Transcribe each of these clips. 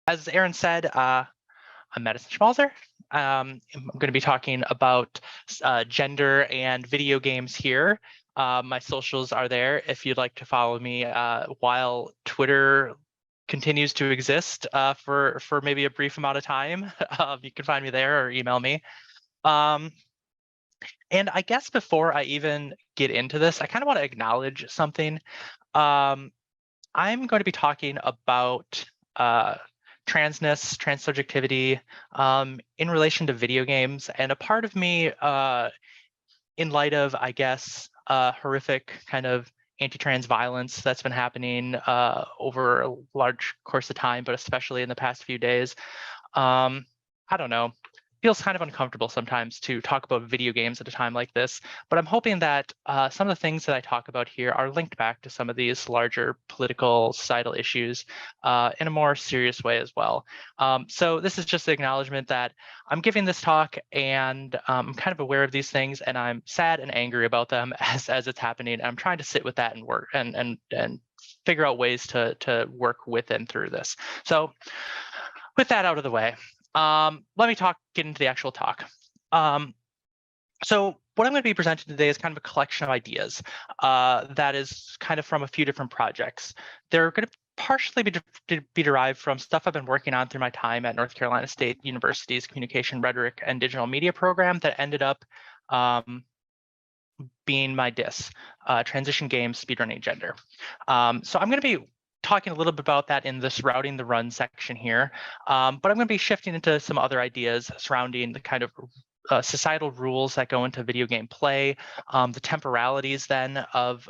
As Aaron said, I'm Madison Schmalzer. I'm going to be talking about gender and video games here. My socials are there if you'd like to follow me while Twitter continues to exist for maybe a brief amount of time. You can find me there or email me. And I guess before I even get into this, I kind of want to acknowledge something. I'm going to be talking about transness, transsubjectivity in relation to video games. And a part of me, in light of, I guess, horrific kind of anti-trans violence that's been happening over a large course of time, but especially in the past few days, I don't know. Feels kind of uncomfortable sometimes to talk about video games at a time like this, but I'm hoping that some of the things that I talk about here are linked back to some of these larger political, societal issues in a more serious way as well. So this is just an acknowledgement that I'm giving this talk and I'm kind of aware of these things and I'm sad and angry about them as it's happening. And I'm trying to sit with that and work and figure out ways to work with and through this. So with that out of the way, let me get into the actual talk. So what I'm going to be presenting today is kind of a collection of ideas that is kind of from a few different projects. They're going to partially be derived from stuff I've been working on through my time at North Carolina State University's Communication, Rhetoric, and Digital Media program that ended up being my DIS, Transition Games, Speedrunning, Gender. So I'm going to be talking a little bit about that in this routing the run section here, but I'm going to be shifting into some other ideas surrounding the kind of societal rules that go into video game play, the temporalities then of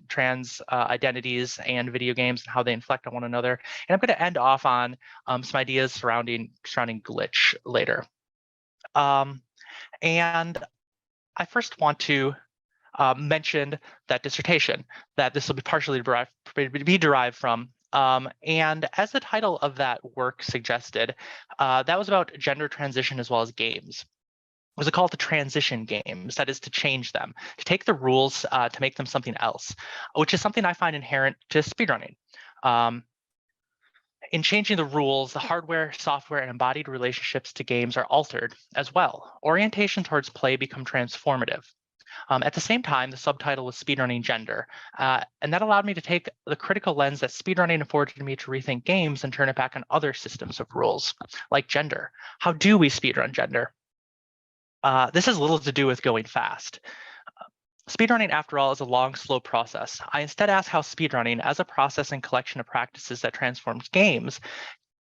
trans identities and video games and how they inflect on one another. And I'm going to end off on some ideas surrounding glitch later. And I first want to mention that dissertation that this will be partially derived from. And as the title of that work suggested, that was about gender transition as well as games. It was a call to transition games, that is to change them, to take the rules to make them something else, which is something I find inherent to speedrunning. In changing the rules, the hardware, software, and embodied relationships to games are altered as well. Orientation towards play become transformative. At the same time, the subtitle was Speedrunning Gender, and that allowed me to take the critical lens that speedrunning afforded me to rethink games and turn it back on other systems of rules, like gender. How do we speedrun gender? This has little to do with going fast. Speedrunning, after all, is a long, slow process. I instead ask how speedrunning, as a process and collection of practices that transforms games,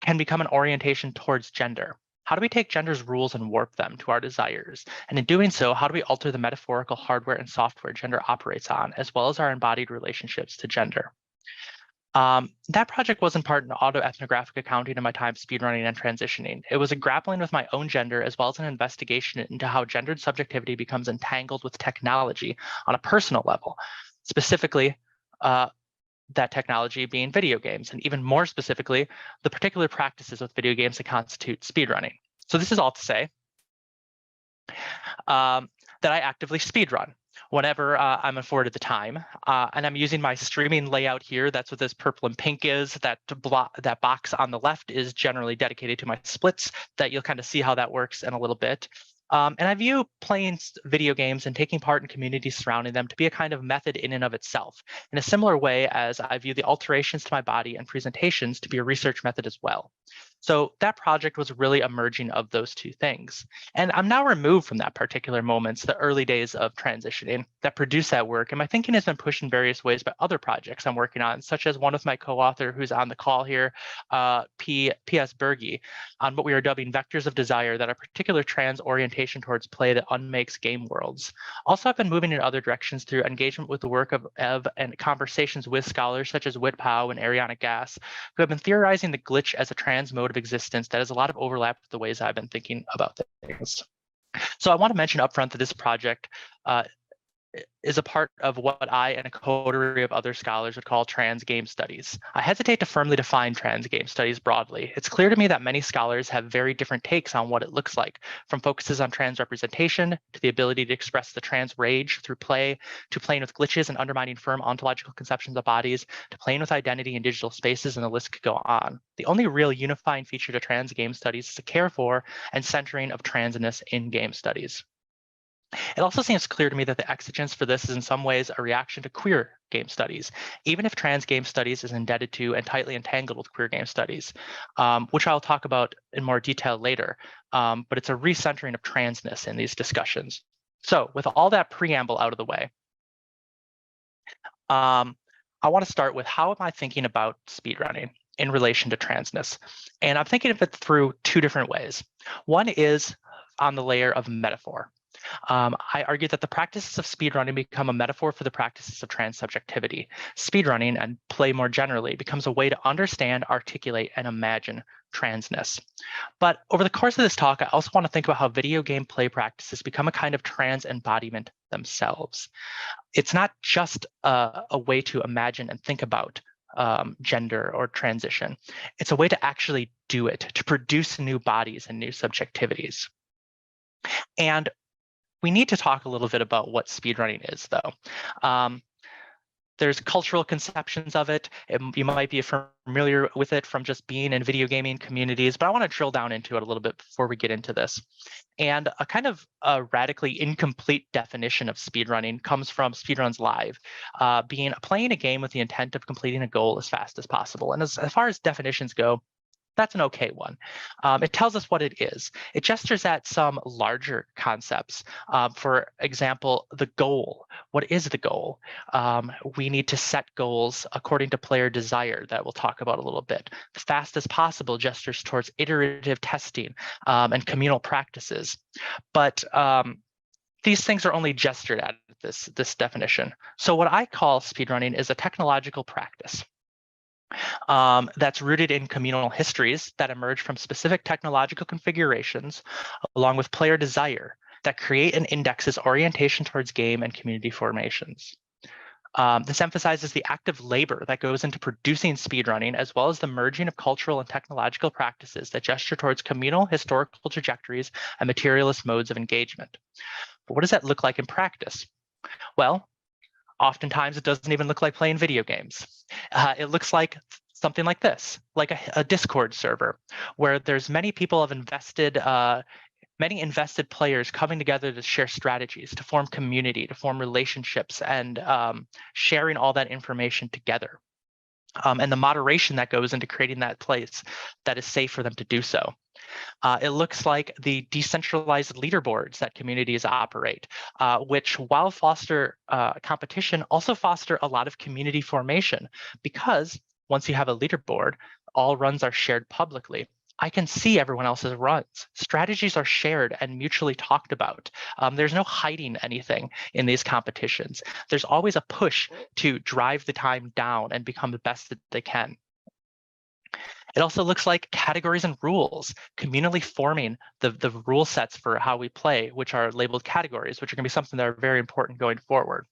can become an orientation towards gender. How do we take gender's rules and warp them to our desires? And in doing so, how do we alter the metaphorical hardware and software gender operates on, as well as our embodied relationships to gender? That project was in part an autoethnographic accounting of my time speedrunning and transitioning. It was a grappling with my own gender, as well as an investigation into how gendered subjectivity becomes entangled with technology on a personal level, specifically that technology being video games, and even more specifically, the particular practices with video games that constitute speedrunning. So this is all to say that I actively speedrun whenever I'm afforded the time. And I'm using my streaming layout here. That's what this purple and pink is. That box on the left is generally dedicated to my splits that you'll kind of see how that works in a little bit. And I view playing video games and taking part in communities surrounding them to be a kind of method in and of itself, in a similar way as I view the alterations to my body and presentations to be a research method as well. So that project was really a merging of those two things. And I'm now removed from that particular moments, the early days of transitioning that produced that work. And my thinking has been pushed in various ways by other projects I'm working on, such as one with my co-author who's on the call here, P.S. Berge, on what we are dubbing vectors of desire that are particular trans orientation towards play that unmakes game worlds. Also, I've been moving in other directions through engagement with the work of and conversations with scholars such as Whit Powell and Ariana Gass, who have been theorizing the glitch as a trans mode of existence that has a lot of overlap with the ways I've been thinking about things. So I want to mention upfront that this project is a part of what I and a coterie of other scholars would call trans game studies. I hesitate to firmly define trans game studies broadly. It's clear to me that many scholars have very different takes on what it looks like, from focuses on trans representation to the ability to express the trans rage through play, to playing with glitches and undermining firm ontological conceptions of bodies, to playing with identity in digital spaces, and the list could go on. The only real unifying feature to trans game studies is the care for and centering of transness in game studies. It also seems clear to me that the exigence for this is in some ways a reaction to queer game studies, even if trans game studies is indebted to and tightly entangled with queer game studies, which I'll talk about in more detail later, but it's a recentering of transness in these discussions. So with all that preamble out of the way, I want to start with how am I thinking about speedrunning in relation to transness? And I'm thinking of it through two different ways. One is on the layer of metaphor. I argue that the practices of speedrunning become a metaphor for the practices of transsubjectivity. Speedrunning, and play more generally, becomes a way to understand, articulate, and imagine transness. But over the course of this talk, I also want to think about how video game play practices become a kind of trans embodiment themselves. It's not just a way to imagine and think about gender or transition. It's a way to actually do it, to produce new bodies and new subjectivities. And we need to talk a little bit about what speedrunning is, though. There's cultural conceptions of it. You might be familiar with it from just being in video gaming communities, but I want to drill down into it a little bit before we get into this. And a kind of a radically incomplete definition of speedrunning comes from Speedruns Live, being playing a game with the intent of completing a goal as fast as possible. And as far as definitions go, that's an okay one. It tells us what it is. It gestures at some larger concepts. For example, the goal. What is the goal? We need to set goals according to player desire that we'll talk about a little bit. The fast as possible gestures towards iterative testing and communal practices. But these things are only gestured at this definition. So what I call speedrunning is a technological practice that's rooted in communal histories that emerge from specific technological configurations, along with player desire, that create and indexes orientation towards game and community formations. This emphasizes the active labor that goes into producing speedrunning, as well as the merging of cultural and technological practices that gesture towards communal historical trajectories and materialist modes of engagement. But what does that look like in practice? Well, oftentimes it doesn't even look like playing video games. It looks like something like this, like a Discord server, where there's many people have invested, many invested players coming together to share strategies, to form community, to form relationships, and sharing all that information together. And the moderation that goes into creating that place that is safe for them to do so. It looks like the decentralized leaderboards that communities operate, which, while foster competition, also foster a lot of community formation, because once you have a leaderboard, all runs are shared publicly. I can see everyone else's runs. Strategies are shared and mutually talked about. There's no hiding anything in these competitions. There's always a push to drive the time down and become the best that they can. It also looks like categories and rules, communally forming the rule sets for how we play, which are labeled categories, which are going to be something that are very important going forward.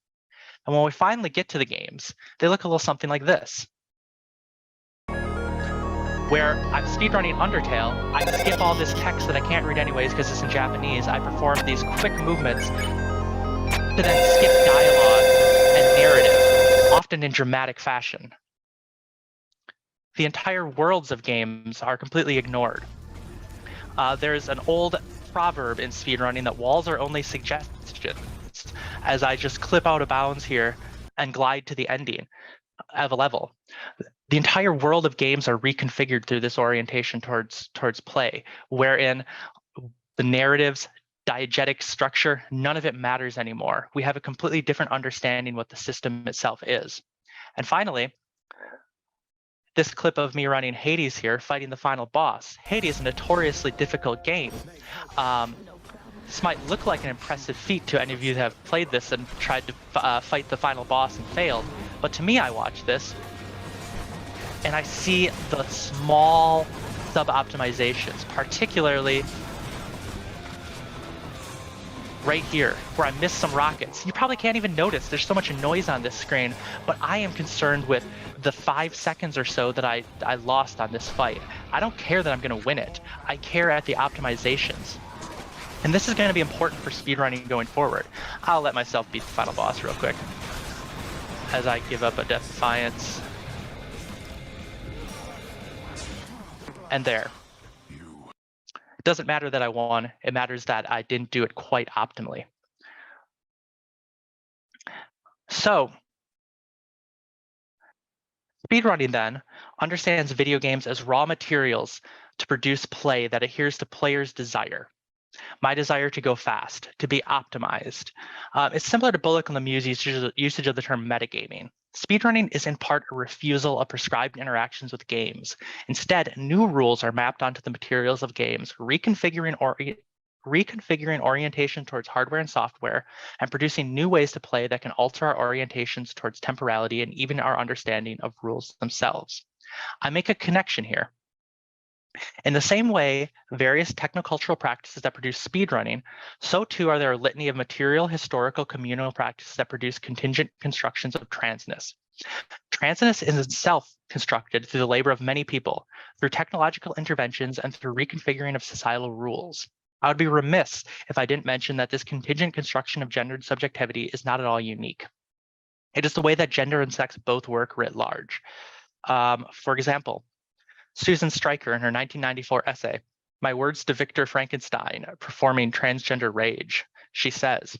And when we finally get to the games, they look a little something like this, where I'm speedrunning Undertale. I skip all this text that I can't read anyways because it's in Japanese. I perform these quick movements to then skip dialogue and narrative, often in dramatic fashion. The entire worlds of games are completely ignored. There's an old proverb in speedrunning that walls are only suggestions, as I just clip out of bounds here and glide to the ending of a level. The entire world of games are reconfigured through this orientation towards play, wherein the narratives, diegetic structure, none of it matters anymore. We have a completely different understanding what the system itself is. And finally, this clip of me running Hades here, fighting the final boss. Hades is a notoriously difficult game. This might look like an impressive feat to any of you that have played this and tried to fight the final boss and failed, but to me, I watch this and I see the small sub-optimizations, particularly right here, where I missed some rockets. You probably can't even notice. There's so much noise on this screen, but I am concerned with the 5 seconds or so that I lost on this fight. I don't care that I'm going to win it. I care at the optimizations. And this is going to be important for speedrunning going forward. I'll let myself beat the final boss real quick as I give up a Death Defiance. And there. It doesn't matter that I won. It matters that I didn't do it quite optimally. So speedrunning then understands video games as raw materials to produce play that adheres to players' desire. My desire to go fast, to be optimized. It's similar to Bullock and Lemieux's usage of the term metagaming. Speedrunning is in part a refusal of prescribed interactions with games. Instead, new rules are mapped onto the materials of games, reconfiguring orientation towards hardware and software, and producing new ways to play that can alter our orientations towards temporality and even our understanding of rules themselves. I make a connection here. In the same way, various technocultural practices that produce speedrunning, so too are there a litany of material, historical, communal practices that produce contingent constructions of transness. Transness is itself constructed through the labor of many people, through technological interventions, and through reconfiguring of societal rules. I would be remiss if I didn't mention that this contingent construction of gendered subjectivity is not at all unique. It is the way that gender and sex both work writ large. For example, Susan Stryker in her 1994 essay, My Words to Victor Frankenstein, Performing Transgender Rage, she says,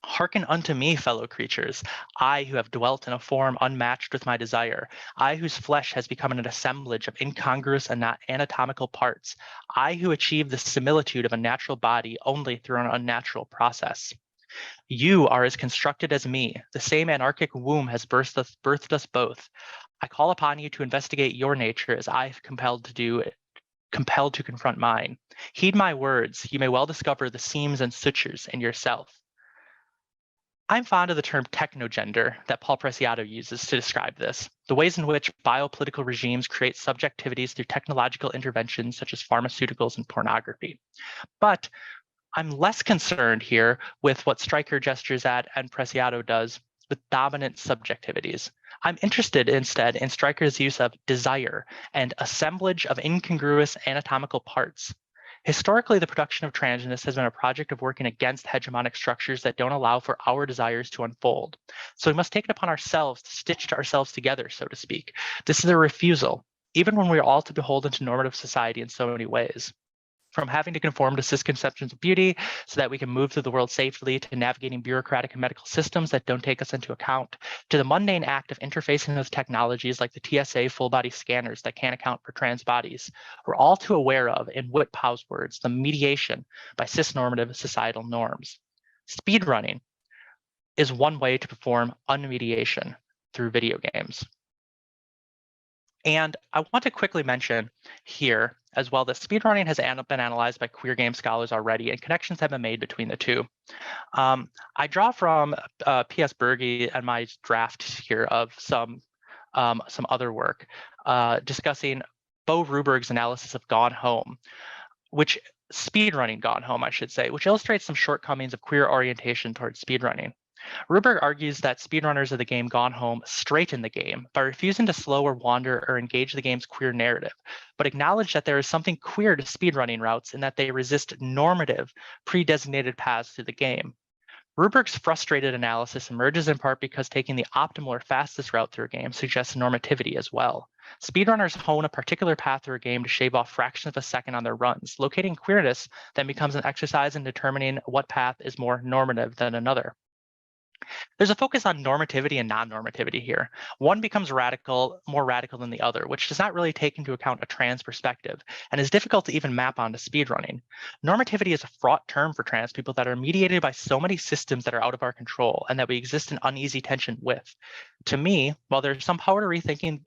"Hearken unto me, fellow creatures, I who have dwelt in a form unmatched with my desire, I whose flesh has become an assemblage of incongruous and anatomical parts, I who achieve the similitude of a natural body only through an unnatural process. You are as constructed as me, the same anarchic womb has birthed us both. I call upon you to investigate your nature as I have compelled to confront mine. Heed my words, you may well discover the seams and sutures in yourself." I'm fond of the term technogender that Paul Preciado uses to describe this, the ways in which biopolitical regimes create subjectivities through technological interventions such as pharmaceuticals and pornography. But I'm less concerned here with what Stryker gestures at and Preciado does with dominant subjectivities. I'm interested instead in Stryker's use of desire and assemblage of incongruous anatomical parts. Historically, the production of transness has been a project of working against hegemonic structures that don't allow for our desires to unfold. So we must take it upon ourselves to stitch ourselves together, so to speak. This is a refusal, even when we are all to beholden to normative society in so many ways. From having to conform to cisconceptions of beauty so that we can move through the world safely, to navigating bureaucratic and medical systems that don't take us into account, to the mundane act of interfacing with technologies like the TSA full-body scanners that can't account for trans bodies, we're all too aware of, in Whitpau's words, the mediation by cisnormative societal norms. Speedrunning is one way to perform unmediation through video games. And I want to quickly mention here as well that speedrunning has been analyzed by queer game scholars already, and connections have been made between the two. I draw from P.S. Berge and my draft here of some other work discussing Bo Ruberg's analysis of Gone Home, which speedrunning Gone Home, I should say, which illustrates some shortcomings of queer orientation towards speedrunning. Ruberg argues that speedrunners of the game Gone Home straighten the game by refusing to slow or wander or engage the game's queer narrative, but acknowledge that there is something queer to speedrunning routes in that they resist normative, pre-designated paths through the game. Ruberg's frustrated analysis emerges in part because taking the optimal or fastest route through a game suggests normativity as well. Speedrunners hone a particular path through a game to shave off fractions of a second on their runs. Locating queerness then becomes an exercise in determining what path is more normative than another. There's a focus on normativity and non-normativity here. One becomes more radical than the other, which does not really take into account a trans perspective and is difficult to even map onto speedrunning. Normativity is a fraught term for trans people that are mediated by so many systems that are out of our control and that we exist in uneasy tension with. To me, while there's some power to thinking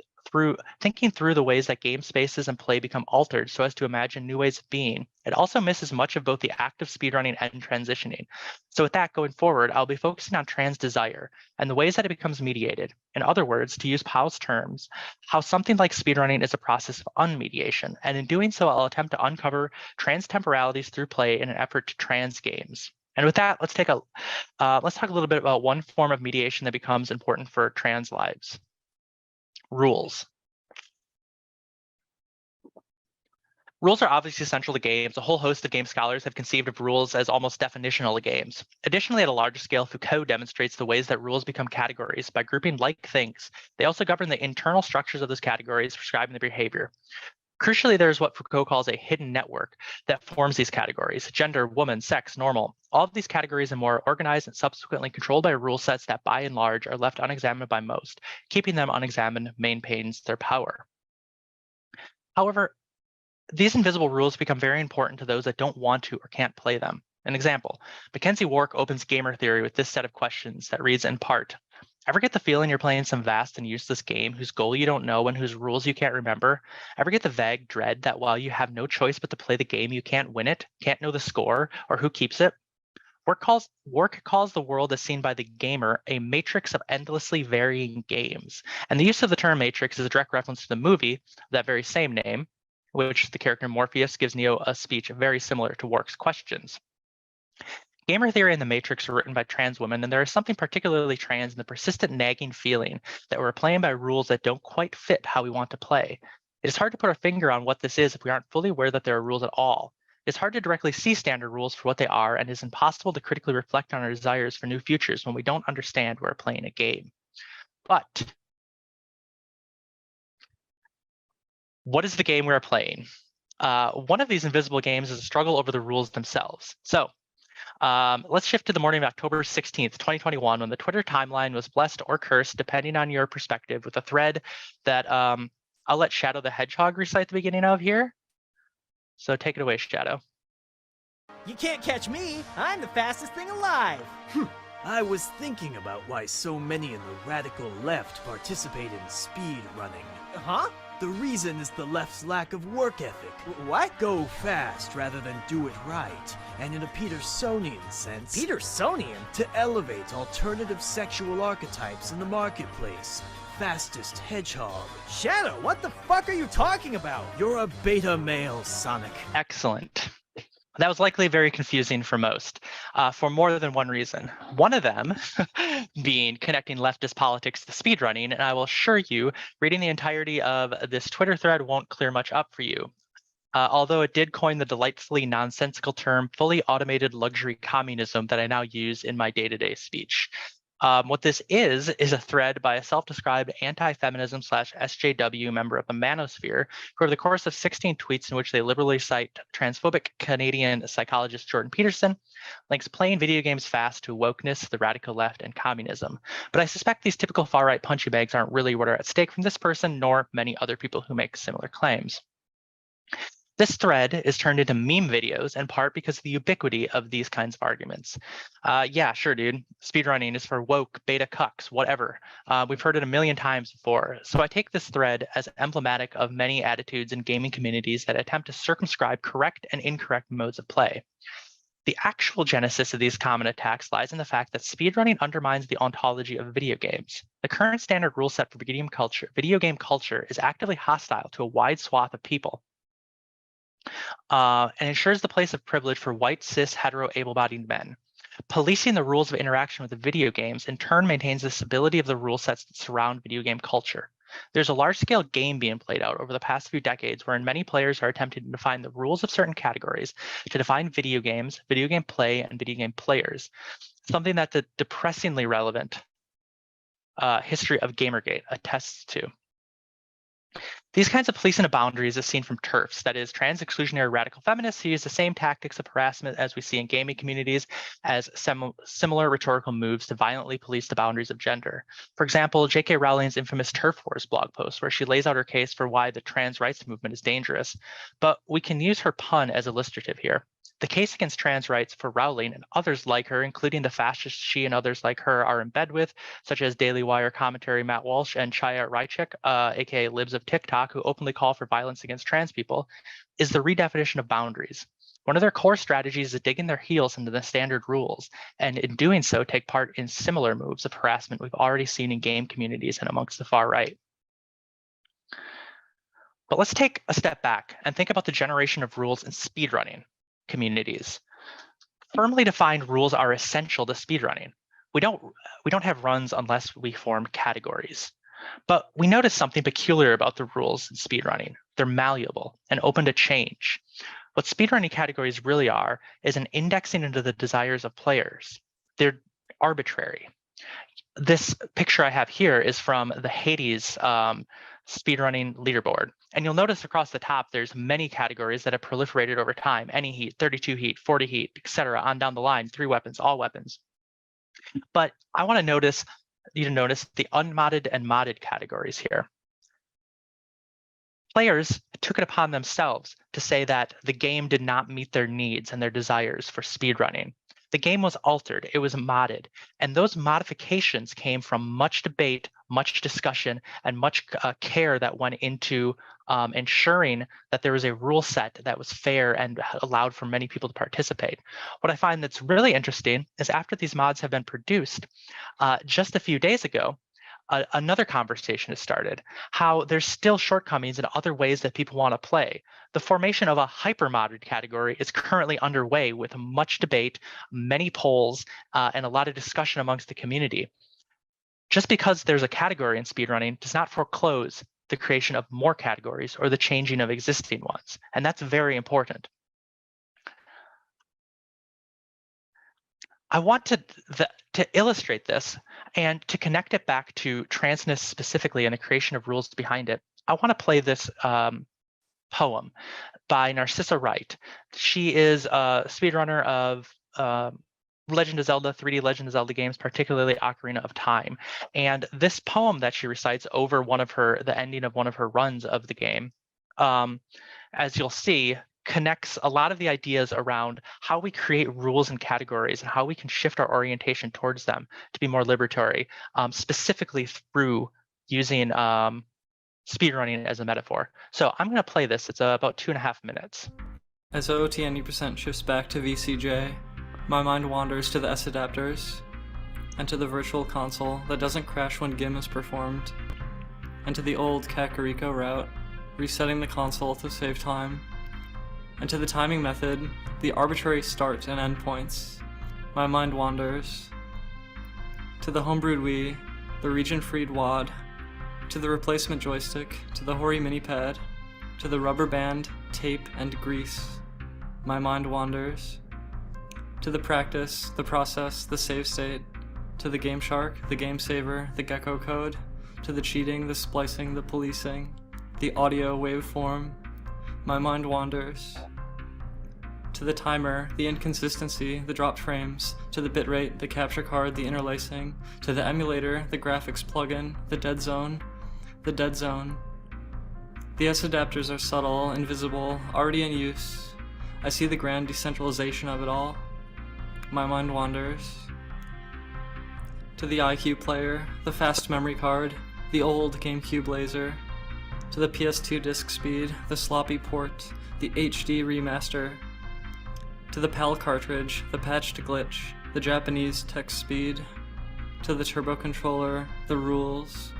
through the ways that game spaces and play become altered so as to imagine new ways of being, it also misses much of both the act of speedrunning and transitioning. So with that going forward, I'll be focusing on trans desire and the ways that it becomes mediated. In other words, to use Powell's terms, how something like speedrunning is a process of unmediation. And in doing so, I'll attempt to uncover trans temporalities through play in an effort to trans games. And with that, let's talk a little bit about one form of mediation that becomes important for trans lives: rules. Rules are obviously central to games. A whole host of game scholars have conceived of rules as almost definitional to games. Additionally, at a larger scale, Foucault demonstrates the ways that rules become categories by grouping like things. They also govern the internal structures of those categories, prescribing the behavior. Crucially, there's what Foucault calls a hidden network that forms these categories: gender, woman, sex, normal. All of these categories are more organized and subsequently controlled by rule sets that, by and large, are left unexamined by most. Keeping them unexamined maintains their power. However, these invisible rules become very important to those that don't want to or can't play them. An example: Mackenzie Wark opens gamer theory with this set of questions that reads in part: ever get the feeling you're playing some vast and useless game whose goal you don't know and whose rules you can't remember? Ever get the vague dread that while you have no choice but to play the game, you can't win it, can't know the score, or who keeps it? Wark calls the world as seen by the gamer a matrix of endlessly varying games. And the use of the term matrix is a direct reference to the movie, that very same name, which the character Morpheus gives Neo a speech very similar to Wark's questions. Gamer theory and the Matrix were written by trans women, and there is something particularly trans in the persistent nagging feeling that we're playing by rules that don't quite fit how we want to play. It is hard to put a finger on what this is if we aren't fully aware that there are rules at all. It's hard to directly see standard rules for what they are, and it's impossible to critically reflect on our desires for new futures when we don't understand we're playing a game. But what is the game we're playing? One of these invisible games is a struggle over the rules themselves. So let's shift to the morning of October 16th, 2021, when the Twitter timeline was blessed or cursed, depending on your perspective, with a thread that I'll let Shadow the Hedgehog recite the beginning of here. So take it away, Shadow. You can't catch me. I'm the fastest thing alive. I was thinking about why so many in the radical left participate in speed running. Huh? The reason is the left's lack of work ethic. What? Go fast rather than do it right, and in a Petersonian sense, Petersonian? to elevate alternative sexual archetypes in the marketplace. Fastest hedgehog. Shadow, what the fuck are you talking about? You're a beta male, Sonic. Excellent. That was likely very confusing for most, for more than one reason. One of them being connecting leftist politics to speedrunning, and I will assure you, reading the entirety of this Twitter thread won't clear much up for you. Although it did coin the delightfully nonsensical term fully automated luxury communism that I now use in my day-to-day speech. What this is a thread by a self-described anti-feminism / SJW member of the manosphere, who over the course of 16 tweets in which they liberally cite transphobic Canadian psychologist Jordan Peterson, links playing video games fast to wokeness, the radical left, and communism. But I suspect these typical far-right punchy bags aren't really what are at stake from this person, nor many other people who make similar claims. This thread is turned into meme videos in part because of the ubiquity of these kinds of arguments. Yeah, sure, dude. Speedrunning is for woke, beta cucks, whatever. We've heard it a million times before. So I take this thread as emblematic of many attitudes in gaming communities that attempt to circumscribe correct and incorrect modes of play. The actual genesis of these common attacks lies in the fact that speedrunning undermines the ontology of video games. The current standard rule set for video game culture is actively hostile to a wide swath of people. And ensures the place of privilege for white, cis, hetero, able-bodied men. Policing the rules of interaction with the video games in turn maintains the stability of the rule sets that surround video game culture. There's a large-scale game being played out over the past few decades wherein many players are attempting to define the rules of certain categories to define video games, video game play, and video game players, something that the depressingly relevant history of Gamergate attests to. These kinds of policing of boundaries is seen from TERFs, that is, trans exclusionary radical feminists who use the same tactics of harassment as we see in gaming communities as similar rhetorical moves to violently police the boundaries of gender. For example, J.K. Rowling's infamous TERF Wars blog post, where she lays out her case for why the trans rights movement is dangerous, but we can use her pun as illustrative here. The case against trans rights for Rowling and others like her, including the fascists she and others like her are in bed with, such as Daily Wire commentary Matt Walsh and Chaya Rychik, aka Libs of TikTok, who openly call for violence against trans people, is the redefinition of boundaries. One of their core strategies is digging their heels into the standard rules, and in doing so, take part in similar moves of harassment we've already seen in game communities and amongst the far right. But let's take a step back and think about the generation of rules in speedrunning communities. Firmly defined rules are essential to speedrunning. We don't have runs unless we form categories. But we notice something peculiar about the rules in speedrunning. They're malleable and open to change. What speedrunning categories really are is an indexing into the desires of players. They're arbitrary. This picture I have here is from the Hades speedrunning leaderboard. And you'll notice across the top, there's many categories that have proliferated over time: any heat, 32 heat, 40 heat, etc., on down the line, 3 weapons, all weapons. But I want you to notice the unmodded and modded categories here. Players took it upon themselves to say that the game did not meet their needs and their desires for speedrunning. The game was altered, it was modded, and those modifications came from much debate, much discussion, and much care that went into ensuring that there was a rule set that was fair and allowed for many people to participate. What I find that's really interesting is after these mods have been produced, just a few days ago, another conversation has started, how there's still shortcomings in other ways that people want to play. The formation of a hyper-modded category is currently underway with much debate, many polls, and a lot of discussion amongst the community. Just because there's a category in speedrunning does not foreclose the creation of more categories or the changing of existing ones, and that's very important. I want to illustrate this and to connect it back to transness specifically and the creation of rules behind it. I want to play this poem by Narcissa Wright. She is a speedrunner of Legend of Zelda, 3D Legend of Zelda games, particularly Ocarina of Time. And this poem that she recites over the ending of one of her runs of the game, as you'll see, connects a lot of the ideas around how we create rules and categories and how we can shift our orientation towards them to be more liberatory, specifically through using speedrunning as a metaphor. So I'm going to play this. It's about 2.5 minutes. As OOT90% shifts back to VCJ, my mind wanders to the S adapters, and to the virtual console that doesn't crash when GIM is performed, and to the old Kakariko route, resetting the console to save time, and to the timing method, the arbitrary start and end points. My mind wanders to the homebrewed Wii, the region-freed WAD, to the replacement joystick, to the Hori mini-pad, to the rubber band, tape, and grease. My mind wanders to the practice, the process, the save state, to the Game Shark, the Game Saver, the Gecko code, to the cheating, the splicing, the policing, the audio waveform. My mind wanders to the timer, the inconsistency, the dropped frames, to the bitrate, the capture card, the interlacing, to the emulator, the graphics plugin, the dead zone, the dead zone. The S adapters are subtle, invisible, already in use. I see the grand decentralization of it all. My mind wanders to the IQ player, the fast memory card, the old GameCube laser, to the PS2 disc speed, the sloppy port, the HD remaster, to the PAL cartridge, the patched glitch, the Japanese text speed, to the turbo controller, the rules.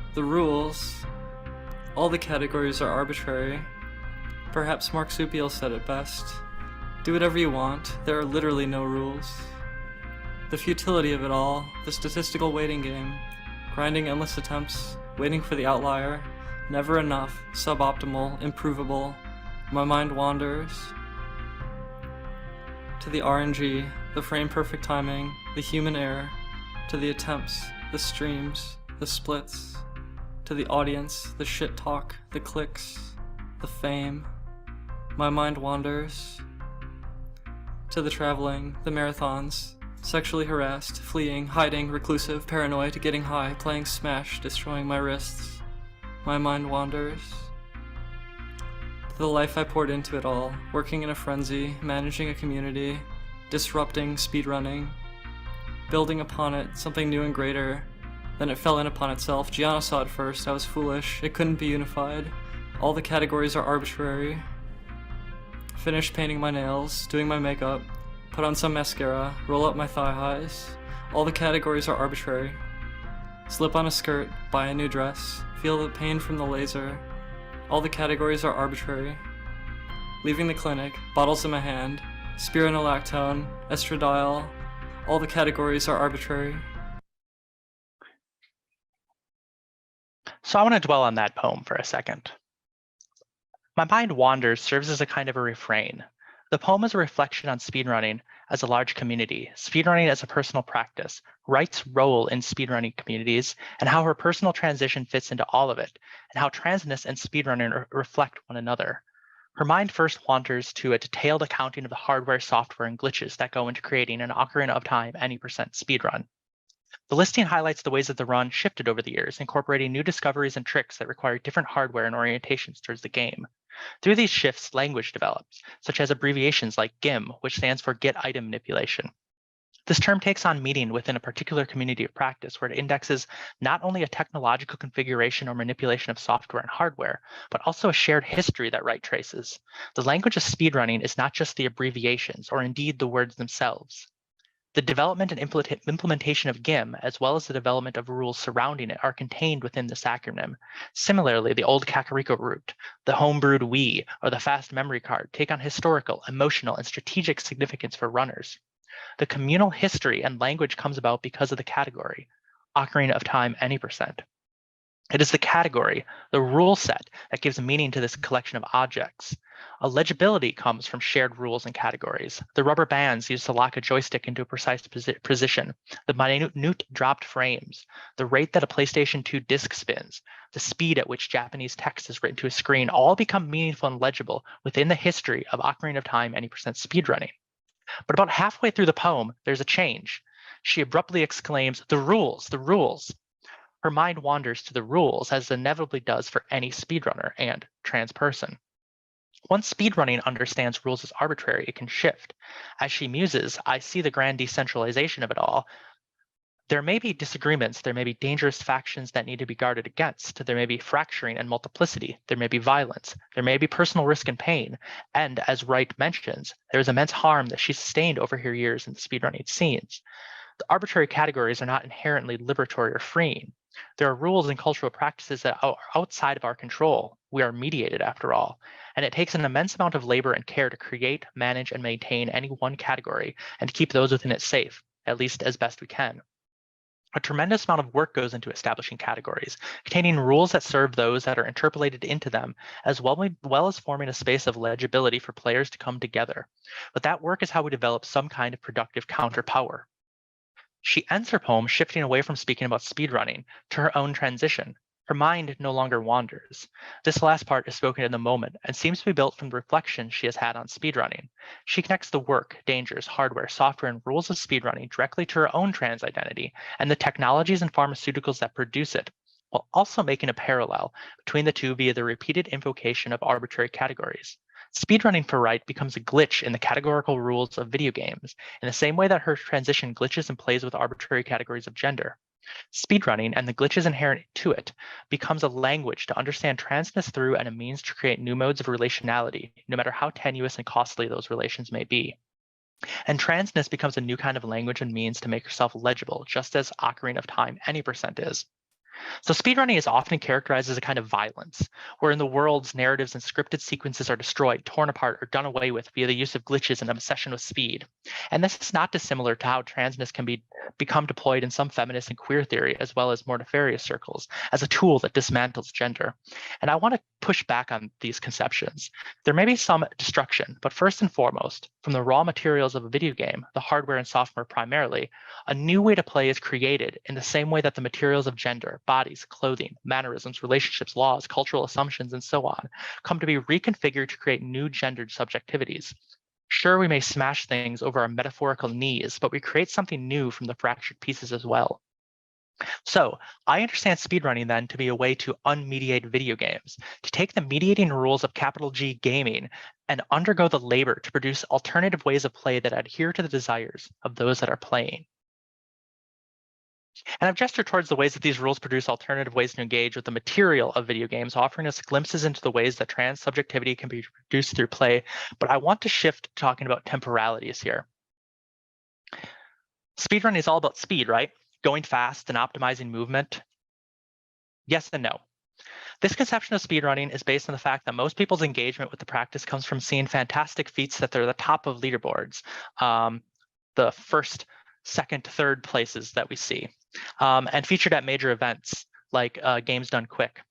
All the categories are arbitrary. Perhaps Marsupial said it best. Do whatever you want, there are literally no rules. The futility of it all, the statistical waiting game, grinding endless attempts, waiting for the outlier, never enough, suboptimal, improvable. My mind wanders to the RNG, the frame-perfect timing, the human error, to the attempts, the streams, the splits, to the audience, the shit talk, the clicks, the fame. My mind wanders to the traveling, the marathons, sexually harassed, fleeing, hiding, reclusive, paranoid, getting high, playing Smash, destroying my wrists. My mind wanders to the life I poured into it all, working in a frenzy, managing a community, disrupting speedrunning, building upon it something new and greater. Then it fell in upon itself. Gianna saw it first. I was foolish. It couldn't be unified. All the categories are arbitrary. Finished painting my nails, doing my makeup, put on some mascara, roll up my thigh highs. All the categories are arbitrary. Slip on a skirt, buy a new dress, feel the pain from the laser. All the categories are arbitrary. Leaving the clinic, bottles in my hand, spironolactone, estradiol. All the categories are arbitrary. So I want to dwell on that poem for a second. My mind wanders serves as a kind of a refrain. The poem is a reflection on speedrunning as a large community, speedrunning as a personal practice, Wright's role in speedrunning communities, and how her personal transition fits into all of it, and how transness and speedrunning reflect one another. Her mind first wanders to a detailed accounting of the hardware, software, and glitches that go into creating an Ocarina of Time any percent speedrun. The listing highlights the ways that the run shifted over the years, incorporating new discoveries and tricks that require different hardware and orientations towards the game. Through these shifts, language develops, such as abbreviations like GIM, which stands for Get Item Manipulation. This term takes on meaning within a particular community of practice where it indexes not only a technological configuration or manipulation of software and hardware, but also a shared history that Wright traces. The language of speedrunning is not just the abbreviations or indeed the words themselves. The development and implementation of GIM, as well as the development of rules surrounding it, are contained within this acronym. Similarly, the old Kakariko root, the homebrewed Wii, or the fast memory card take on historical, emotional, and strategic significance for runners. The communal history and language comes about because of the category, Ocarina of Time any percent. It is the category, the rule set, that gives meaning to this collection of objects. A legibility comes from shared rules and categories. The rubber bands used to lock a joystick into a precise position, the minute dropped frames, the rate that a PlayStation 2 disc spins, the speed at which Japanese text is written to a screen all become meaningful and legible within the history of Ocarina of Time any percent speedrunning. But about halfway through the poem, there's a change. She abruptly exclaims, "The rules, the rules." Her mind wanders to the rules, as it inevitably does for any speedrunner and trans person. Once speedrunning understands rules as arbitrary, it can shift. As she muses, I see the grand decentralization of it all. There may be disagreements, there may be dangerous factions that need to be guarded against, there may be fracturing and multiplicity, there may be violence, there may be personal risk and pain, and as Wright mentions, there is immense harm that she sustained over her years in the speedrunning scenes. The arbitrary categories are not inherently liberatory or freeing. There are rules and cultural practices that are outside of our control. We are mediated, after all, and it takes an immense amount of labor and care to create, manage, and maintain any one category and to keep those within it safe, at least as best we can. A tremendous amount of work goes into establishing categories, containing rules that serve those that are interpolated into them, as well as forming a space of legibility for players to come together. But that work is how we develop some kind of productive counterpower. She ends her poem shifting away from speaking about speedrunning to her own transition. Her mind no longer wanders. This last part is spoken in the moment and seems to be built from the reflection she has had on speedrunning. She connects the work, dangers, hardware, software, and rules of speedrunning directly to her own trans identity and the technologies and pharmaceuticals that produce it, while also making a parallel between the two via the repeated invocation of arbitrary categories. Speedrunning for Wright becomes a glitch in the categorical rules of video games, in the same way that her transition glitches and plays with arbitrary categories of gender. Speedrunning and the glitches inherent to it becomes a language to understand transness through and a means to create new modes of relationality, no matter how tenuous and costly those relations may be. And transness becomes a new kind of language and means to make herself legible, just as Ocarina of Time any percent is. So speedrunning is often characterized as a kind of violence, wherein the world's narratives and scripted sequences are destroyed, torn apart, or done away with via the use of glitches and obsession with speed. And this is not dissimilar to how transness can become deployed in some feminist and queer theory, as well as more nefarious circles, as a tool that dismantles gender. And I want to push back on these conceptions. There may be some destruction, but first and foremost, from the raw materials of a video game, the hardware and software primarily, a new way to play is created in the same way that the materials of gender, bodies, clothing, mannerisms, relationships, laws, cultural assumptions, and so on come to be reconfigured to create new gendered subjectivities. Sure, we may smash things over our metaphorical knees, but we create something new from the fractured pieces as well. So I understand speedrunning then to be a way to unmediate video games, to take the mediating rules of capital G gaming and undergo the labor to produce alternative ways of play that adhere to the desires of those that are playing. And I've gestured towards the ways that these rules produce alternative ways to engage with the material of video games, offering us glimpses into the ways that trans subjectivity can be produced through play. But I want to shift to talking about temporalities here. Speedrunning is all about speed, right? Going fast and optimizing movement. Yes and no. This conception of speedrunning is based on the fact that most people's engagement with the practice comes from seeing fantastic feats that they're the top of leaderboards, the first, second, third places that we see, and featured at major events like Games Done Quick.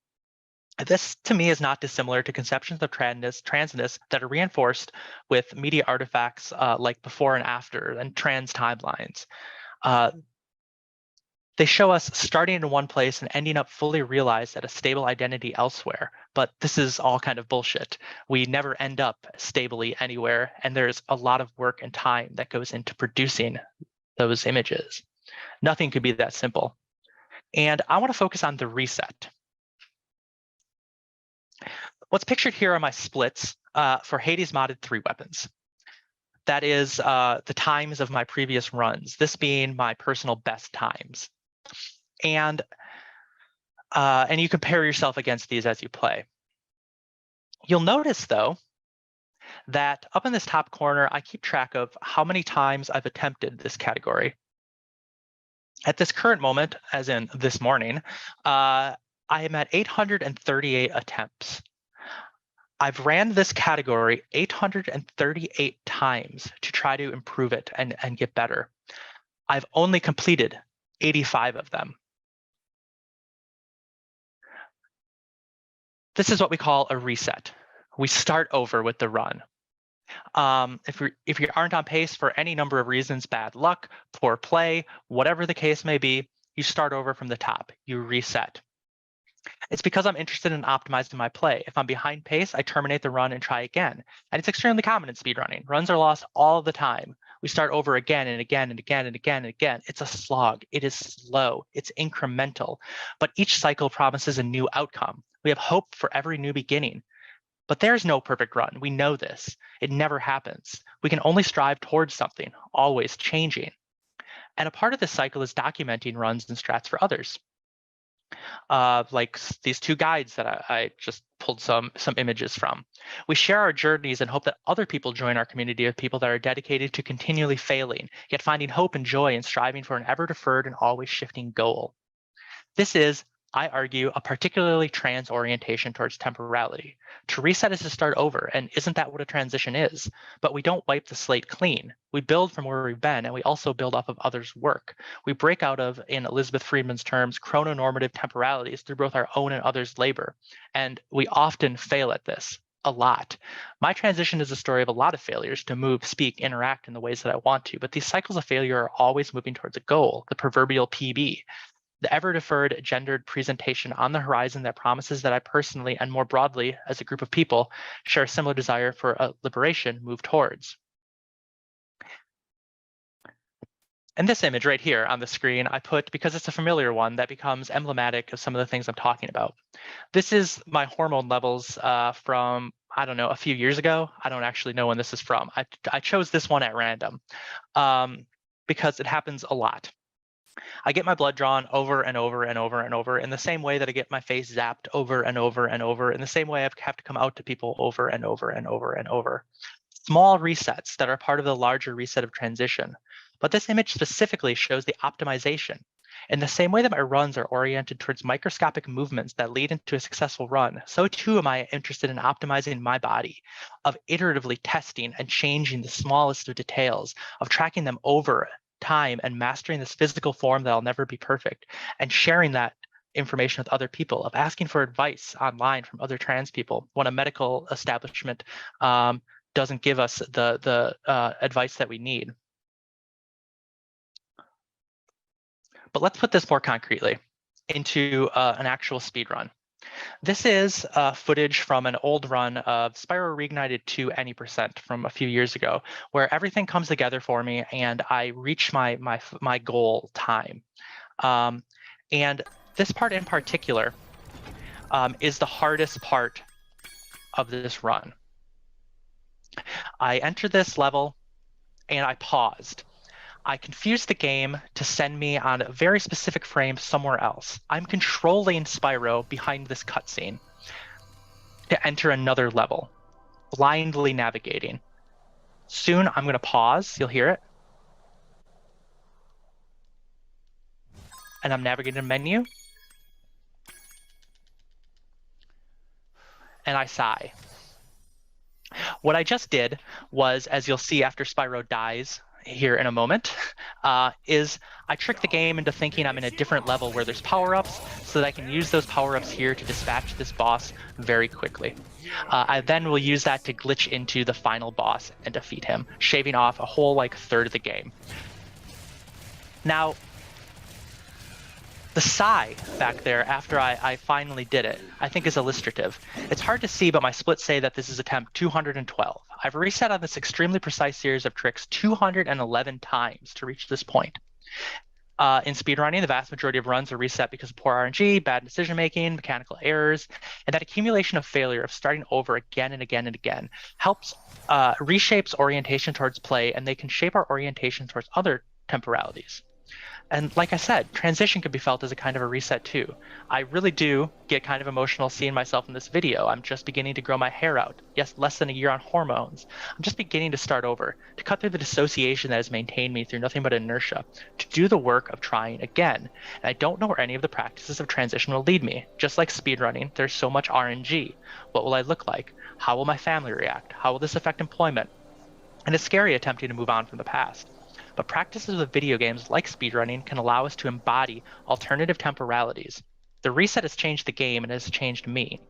This, to me, is not dissimilar to conceptions of transness that are reinforced with media artifacts like before and after and trans timelines. They show us starting in one place and ending up fully realized at a stable identity elsewhere. But this is all kind of bullshit. We never end up stably anywhere, and there's a lot of work and time that goes into producing those images. Nothing could be that simple. And I want to focus on the reset. What's pictured here are my splits for Hades modded 3 weapons. That is the times of my previous runs, this being my personal best times. And you compare yourself against these as you play. You'll notice, though, that up in this top corner, I keep track of how many times I've attempted this category. At this current moment, as in this morning, I am at 838 attempts. I've ran this category 838 times to try to improve it and get better. I've only completed 85 of them. This is what we call a reset. We start over with the run. If you aren't on pace for any number of reasons, bad luck, poor play, whatever the case may be, you start over from the top. You reset. It's because I'm interested in optimizing my play. If I'm behind pace, I terminate the run and try again. And it's extremely common in speedrunning. Runs are lost all the time. We start over again and again and again and again and again. It's a slog. It is slow. It's incremental. But each cycle promises a new outcome. We have hope for every new beginning. But there's no perfect run. We know this. It never happens. We can only strive towards something, always changing. And a part of this cycle is documenting runs and strats for others. Like these 2 guides that I just pulled some images from. We share our journeys and hope that other people join our community of people that are dedicated to continually failing, yet finding hope and joy and striving for an ever-deferred and always shifting goal. This is, I argue, a particularly trans orientation towards temporality. To reset is to start over, and isn't that what a transition is? But we don't wipe the slate clean. We build from where we've been, and we also build off of others' work. We break out of, in Elizabeth Friedman's terms, chrononormative temporalities through both our own and others' labor. And we often fail at this, a lot. My transition is a story of a lot of failures to move, speak, interact in the ways that I want to, but these cycles of failure are always moving towards a goal, the proverbial PB. The ever-deferred gendered presentation on the horizon that promises that I personally, and more broadly as a group of people, share a similar desire for a liberation move towards. And this image right here on the screen, I put, because it's a familiar one, that becomes emblematic of some of the things I'm talking about. This is my hormone levels from, I don't know, a few years ago. I don't actually know when this is from. I chose this one at random because it happens a lot. I get my blood drawn over and over and over and over in the same way that I get my face zapped over and over and over, in the same way I have to come out to people over and over and over and over. Small resets that are part of the larger reset of transition. But this image specifically shows the optimization. In the same way that my runs are oriented towards microscopic movements that lead into a successful run, so too am I interested in optimizing my body, of iteratively testing and changing the smallest of details, of tracking them over time and mastering this physical form that'll never be perfect, and sharing that information with other people, of asking for advice online from other trans people when a medical establishment doesn't give us the advice that we need. But let's put this more concretely into an actual speed run. This is footage from an old run of Spyro Reignited to any percent from a few years ago, where everything comes together for me and I reach my goal time. And this part in particular is the hardest part of this run. I entered this level and I paused. I confused the game to send me on a very specific frame somewhere else. I'm controlling Spyro behind this cutscene to enter another level, blindly navigating. Soon I'm going to pause, you'll hear it. And I'm navigating a menu. and I sigh. What I just did was, as you'll see after Spyro dies here in a moment, is I tricked the game into thinking I'm in a different level where there's power-ups, so that I can use those power-ups here to dispatch this boss very quickly. I then will use that to glitch into the final boss and defeat him, shaving off a whole third of the game. Now, the sigh back there after I finally did it, I think is illustrative. It's hard to see, but my splits say that this is attempt 212. I've reset on this extremely precise series of tricks 211 times to reach this point. In speedrunning, the vast majority of runs are reset because of poor RNG, bad decision-making, mechanical errors, and that accumulation of failure of starting over again and again and again helps reshapes orientation towards play, and they can shape our orientation towards other temporalities. And like I said, transition can be felt as a kind of a reset too. I really do get kind of emotional seeing myself in this video. I'm just beginning to grow my hair out. Yes, less than a year on hormones. I'm just beginning to start over, to cut through the dissociation that has maintained me through nothing but inertia, to do the work of trying again. And I don't know where any of the practices of transition will lead me. Just like speedrunning, there's so much RNG. What will I look like? How will my family react? How will this affect employment? And it's scary attempting to move on from the past. But practices with video games like speedrunning can allow us to embody alternative temporalities. The reset has changed the game and has changed me.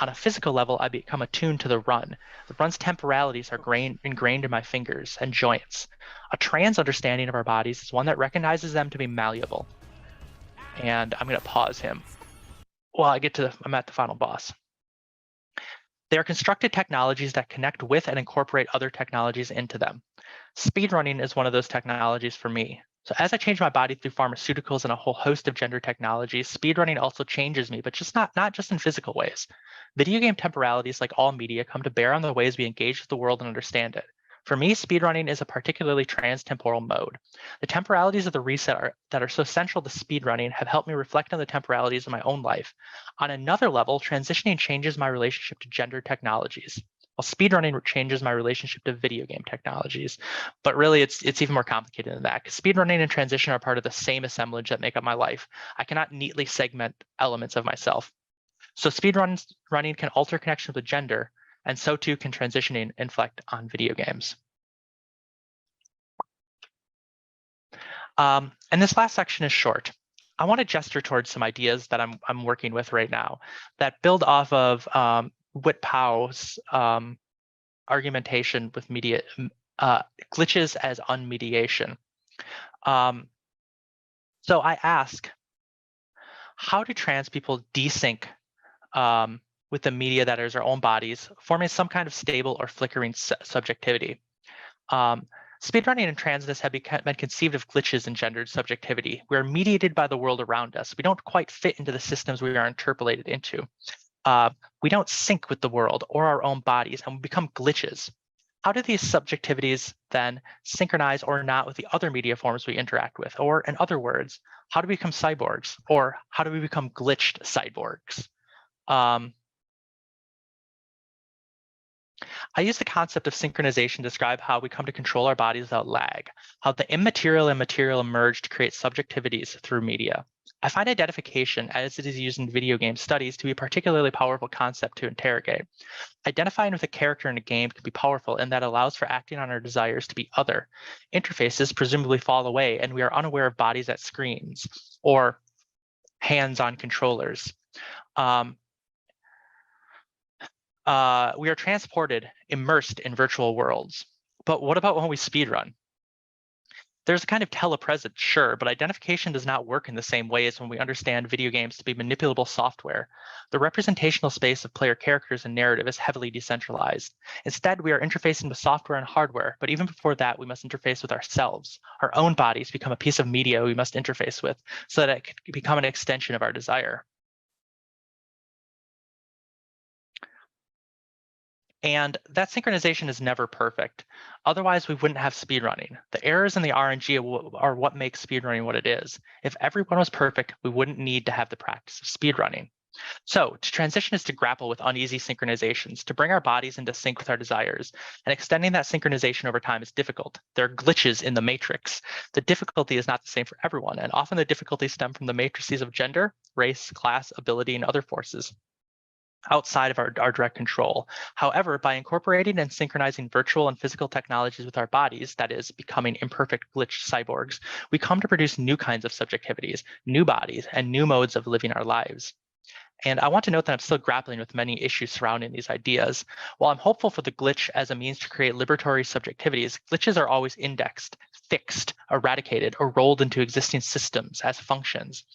On a physical level, I become attuned to the run. The run's temporalities are ingrained in my fingers and joints. A trans understanding of our bodies is one that recognizes them to be malleable. And I'm going to pause him. Well, I'm at the final boss. They are constructed technologies that connect with and incorporate other technologies into them. Speedrunning is one of those technologies for me. So as I change my body through pharmaceuticals and a whole host of gender technologies, speedrunning also changes me, but just not just in physical ways. Video game temporalities, like all media, come to bear on the ways we engage with the world and understand it. For me, speedrunning is a particularly trans-temporal mode. The temporalities of the reset that are so central to speedrunning have helped me reflect on the temporalities of my own life. On another level, transitioning changes my relationship to gender technologies, while speedrunning changes my relationship to video game technologies. But really, it's even more complicated than that, because speedrunning and transition are part of the same assemblage that make up my life. I cannot neatly segment elements of myself. So speedrunning can alter connection with gender, and so too can transitioning inflect on video games. And this last section is short. I want to gesture towards some ideas that I'm working with right now that build off of Whit Powell's argumentation with media glitches as unmediation. So I ask, how do trans people desync with the media that is our own bodies, forming some kind of stable or flickering subjectivity? Speedrunning and transness have been conceived of glitches in gendered subjectivity. We are mediated by the world around us. We don't quite fit into the systems we are interpolated into. We don't sync with the world or our own bodies, and we become glitches. How do these subjectivities then synchronize or not with the other media forms we interact with? Or in other words, how do we become cyborgs? Or how do we become glitched cyborgs? I use the concept of synchronization to describe how we come to control our bodies without lag, how the immaterial and material emerge to create subjectivities through media. I find identification, as it is used in video game studies, to be a particularly powerful concept to interrogate. Identifying with a character in a game can be powerful in that it allows for acting on our desires to be other. Interfaces presumably fall away, and we are unaware of bodies at screens or hands on controllers. We are transported, immersed in virtual worlds. But what about when we speedrun? There's a kind of telepresence, sure, but identification does not work in the same way as when we understand video games to be manipulable software. The representational space of player characters and narrative is heavily decentralized. Instead, we are interfacing with software and hardware, but even before that, we must interface with ourselves. Our own bodies become a piece of media we must interface with so that it can become an extension of our desire. And that synchronization is never perfect. Otherwise, we wouldn't have speedrunning. The errors in the RNG are what makes speedrunning what it is. If everyone was perfect, we wouldn't need to have the practice of speedrunning. So to transition is to grapple with uneasy synchronizations, to bring our bodies into sync with our desires. And extending that synchronization over time is difficult. There are glitches in the matrix. The difficulty is not the same for everyone, and often the difficulties stem from the matrices of gender, race, class, ability, and other forces. outside of our direct control. However, by incorporating and synchronizing virtual and physical technologies with our bodies, that is, becoming imperfect glitch cyborgs, we come to produce new kinds of subjectivities, new bodies, and new modes of living our lives. And I want to note that I'm still grappling with many issues surrounding these ideas. While I'm hopeful for the glitch as a means to create liberatory subjectivities, glitches are always indexed, fixed, eradicated, or rolled into existing systems as functions.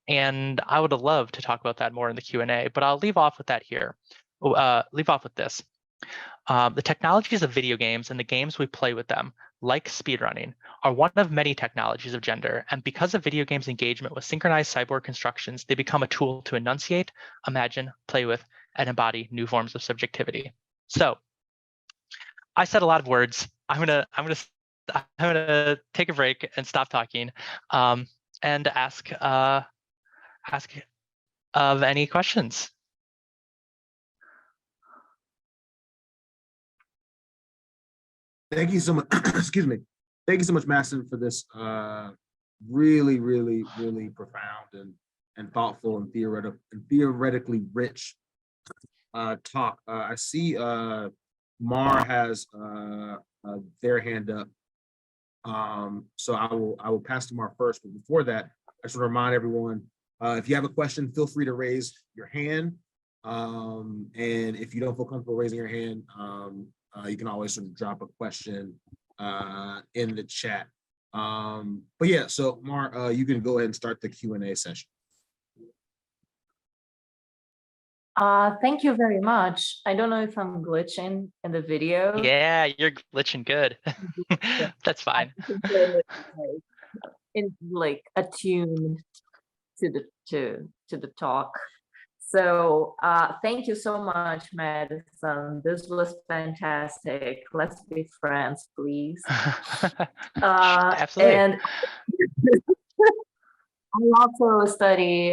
And I would love to talk about that more in the Q&A, but I'll leave off with that here. Leave off with this. The technologies of video games and the games we play with them, like speedrunning, are one of many technologies of gender, and because of video games' engagement with synchronized cyborg constructions, they become a tool to enunciate, imagine, play with, and embody new forms of subjectivity. So, I said a lot of words. I'm gonna take a break and stop talking, and ask of any questions. Thank you so much. Excuse me. Thank you so much, Madison, for this really, really, really profound and thoughtful and theoretically rich talk. I see Mar has their hand up. So I will pass to Mar first. But before that, I just want to remind everyone, if you have a question, feel free to raise your hand. And if you don't feel comfortable raising your hand, you can always sort of drop a question in the chat. But yeah, so Mar, you can go ahead and start the Q&A session. Thank you very much. I don't know if I'm glitching in the video. Yeah, you're glitching good. That's fine. In like attuned to the talk. So thank you so much, Madison. This was fantastic. Let's be friends, please. Absolutely. And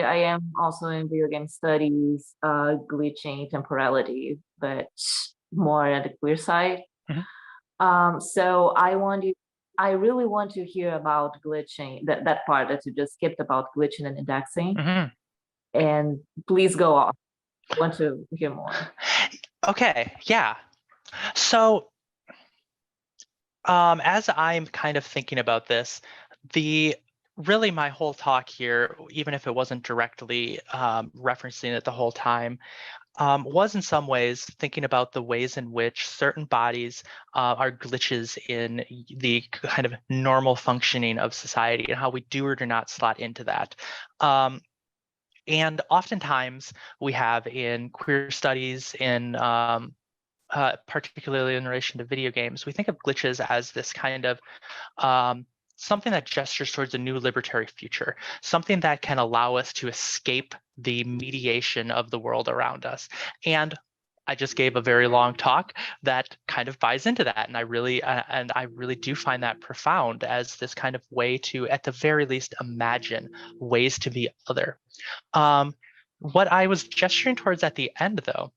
I am also in video game studies, glitching temporality, but more at the queer side. Mm-hmm. So I really want to hear about glitching, that part that you just skipped about glitching and indexing. Mm-hmm. And please go off. I want to hear more. Okay, yeah. So as I'm kind of thinking about this, really my whole talk here, even if it wasn't directly referencing it the whole time, was in some ways thinking about the ways in which certain bodies are glitches in the kind of normal functioning of society and how we do or do not slot into that. And oftentimes we have in queer studies, in particularly in relation to video games, we think of glitches as this kind of something that gestures towards a new libertary future, something that can allow us to escape the mediation of the world around us. And I just gave a very long talk that kind of buys into that, and I really do find that profound as this kind of way to, at the very least, imagine ways to be other. What I was gesturing towards at the end, though,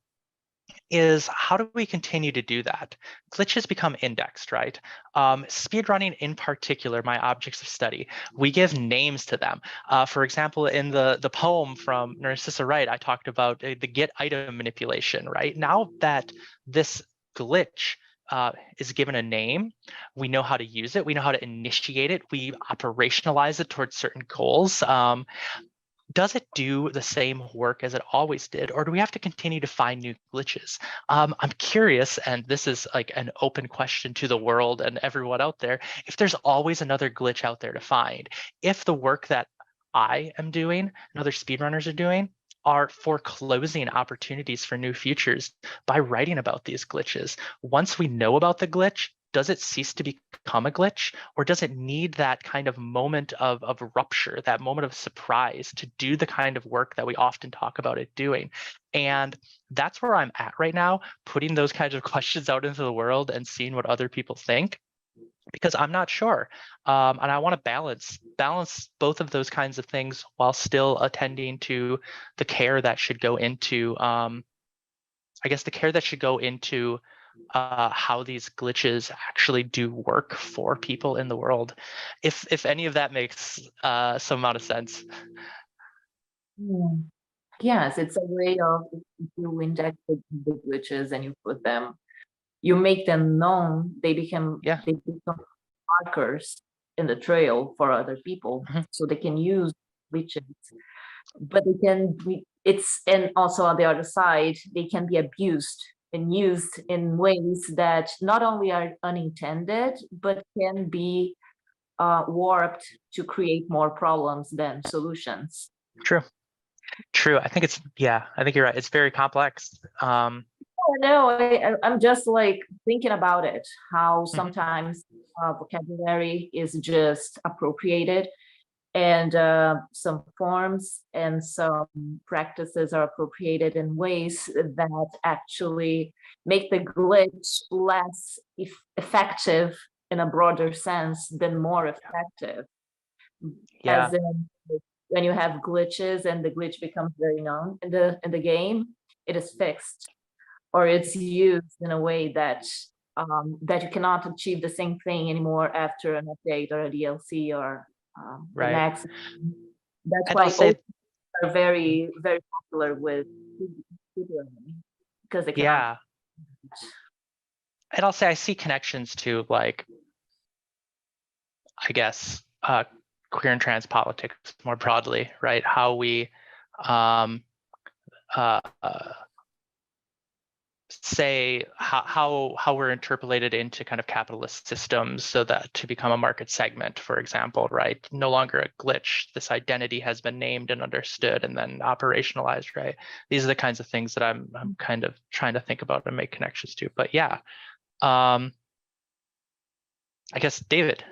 is how do we continue to do that? Glitches become indexed, right? Speedrunning in particular, my objects of study, we give names to them. For example, in the poem from Narcissa Wright, I talked about the get item manipulation, right? Now that this glitch is given a name, we know how to use it, we know how to initiate it, we operationalize it towards certain goals. Does it do the same work as it always did, or do we have to continue to find new glitches? I'm curious, and this is like an open question to the world and everyone out there, if there's always another glitch out there to find. If the work that I am doing and other speedrunners are doing are foreclosing opportunities for new futures by writing about these glitches. Once we know about the glitch, does it cease to become a glitch, or does it need that kind of moment of rupture, that moment of surprise to do the kind of work that we often talk about it doing? And that's where I'm at right now, putting those kinds of questions out into the world and seeing what other people think, because I'm not sure. And I want to balance both of those kinds of things while still attending to the care that should go into, I guess, the care that should go into how these glitches actually do work for people in the world, if any of that makes some amount of sense. Yes, it's a way of, if you inject the glitches and you put them, you make them known, they become markers in the trail for other people, Mhm. so they can use glitches. But they can be, and also on the other side, they can be abused and used in ways that not only are unintended, but can be warped to create more problems than solutions. True. I think I think you're right. It's very complex. No, I'm just like thinking about it, how Mhm. sometimes vocabulary is just appropriated, and some forms and some practices are appropriated in ways that actually make the glitch less effective in a broader sense than more effective. Yeah. As in, when you have glitches and the glitch becomes very known in the game, it is fixed, or it's used in a way that that you cannot achieve the same thing anymore after an update or a DLC or the Right. next. That's And I'll why say, open are very, very popular with speedrunning, because they cannot. yeah. And I'll say I see connections to, like, I guess, queer and trans politics more broadly, right? How we um, uh, say how we're interpolated into kind of capitalist systems, so that to become a market segment, for example, right? No longer a glitch. This identity has been named and understood and then operationalized, right? These are the kinds of things that I'm kind of trying to think about and make connections to. But yeah, I guess David.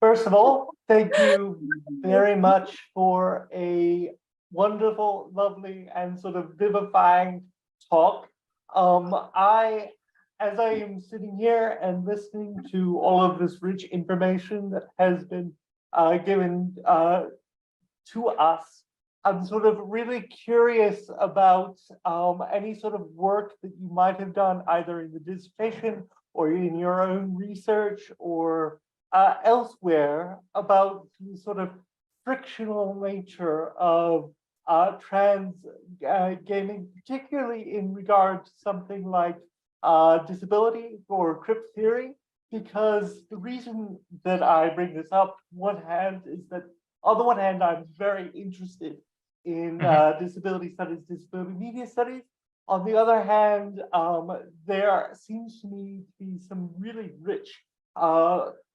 First of all, thank you very much for a wonderful, lovely, and sort of vivifying talk. As I am sitting here and listening to all of this rich information that has been given to us, I'm sort of really curious about any sort of work that you might have done either in the dissertation or in your own research or elsewhere about the sort of frictional nature of trans gaming, particularly in regard to something like disability or crypt theory, because the reason that I bring this up, one hand, is that on the one hand, I'm very interested in disability studies, disability media studies. On the other hand, there seems to me to be some really rich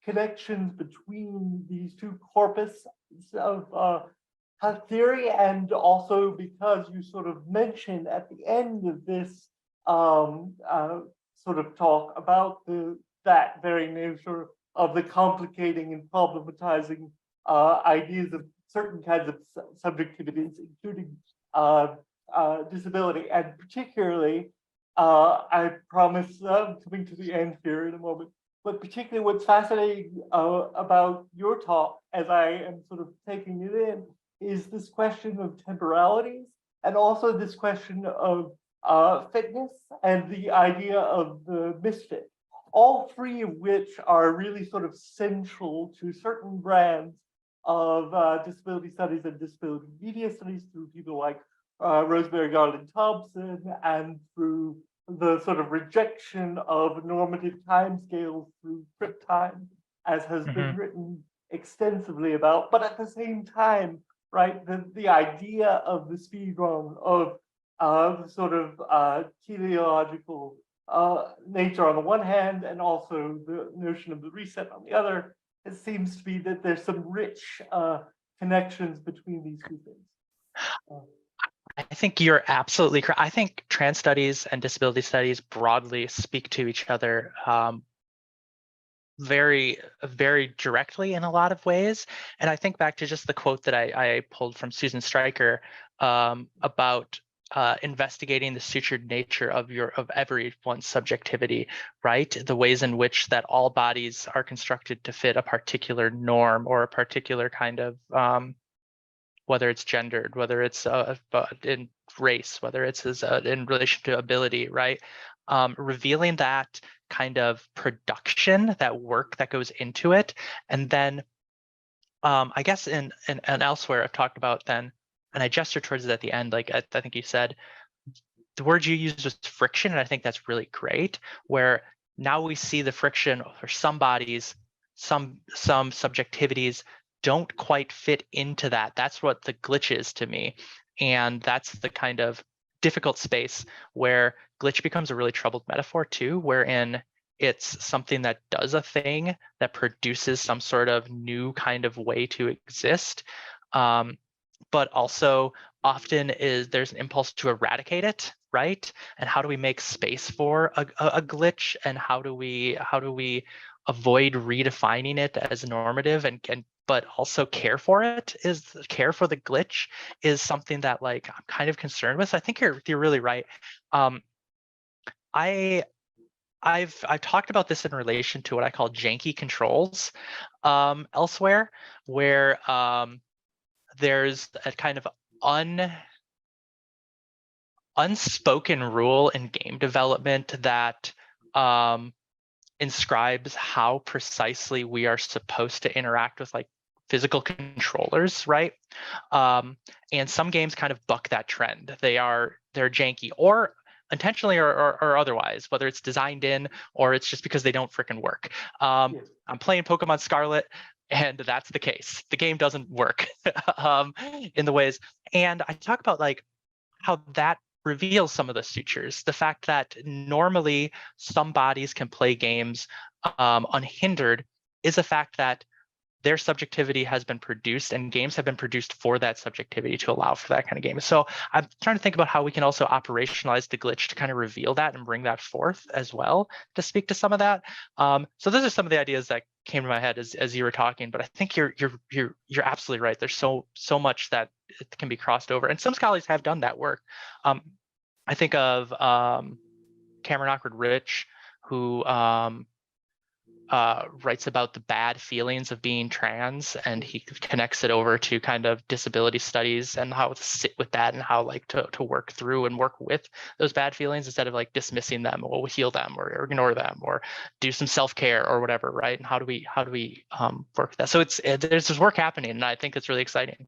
connections between these two corpus of theory, and also because you sort of mentioned at the end of this sort of talk about that very nature of the complicating and problematizing ideas of certain kinds of subjectivities, including disability, and particularly, I promise coming to the end here in a moment, but particularly what's fascinating about your talk, as I am sort of taking it in, is this question of temporalities, and also this question of fitness and the idea of the misfit, all three of which are really sort of central to certain brands of disability studies and disability media studies through people like Rosemary Garland Thompson, and through the sort of rejection of normative timescales through crypt time, as has been written extensively about. But at the same time, right, the idea of the speed run, of sort of teleological nature on the one hand, and also the notion of the reset on the other, it seems to be that there's some rich connections between these two things. I think you're absolutely correct. I think trans studies and disability studies broadly speak to each other very, very directly in a lot of ways. And I think back to just the quote that I pulled from Susan Stryker about investigating the sutured nature of everyone's subjectivity, right? The ways in which that all bodies are constructed to fit a particular norm or a particular kind of whether it's gendered, whether it's in race, whether it's in relation to ability, right? Revealing that kind of production, that work that goes into it. And then I guess and elsewhere I've talked about then and I gestured towards it at the end, like I think you said, the word you used was friction, and I think that's really great, where now we see the friction for some bodies, some subjectivities don't quite fit into that. That's what the glitch is to me. And that's the kind of difficult space where glitch becomes a really troubled metaphor too, wherein it's something that does a thing that produces some sort of new kind of way to exist. But also often there's an impulse to eradicate it, right? And how do we make space for a glitch, and how do we avoid redefining it as normative, and but also care for it, is care for the glitch is something that like I'm kind of concerned with. So I think you're really right. I've talked about this in relation to what I call janky controls elsewhere, where there's a kind of unspoken rule in game development that inscribes how precisely we are supposed to interact with like physical controllers, right? And some games kind of buck that trend. They're janky, or intentionally or otherwise, whether it's designed in or it's just because they don't freaking work. I'm playing Pokemon Scarlet, and that's the case. The game doesn't work in the ways. And I talk about like how that reveals some of the sutures. The fact that normally some bodies can play games unhindered is a fact that their subjectivity has been produced, and games have been produced for that subjectivity to allow for that kind of game. So I'm trying to think about how we can also operationalize the glitch to kind of reveal that and bring that forth as well, to speak to some of that. So those are some of the ideas that came to my head as you were talking. But I think you're absolutely right. There's so much that it can be crossed over, and some scholars have done that work. I think of Cameron Awkward Rich, who writes about the bad feelings of being trans, and he connects it over to kind of disability studies and how to sit with that, and how like to work through and work with those bad feelings instead of like dismissing them, or heal them, or ignore them, or do some self-care or whatever, right? And how do we work with that? So there's this work happening, and I think it's really exciting.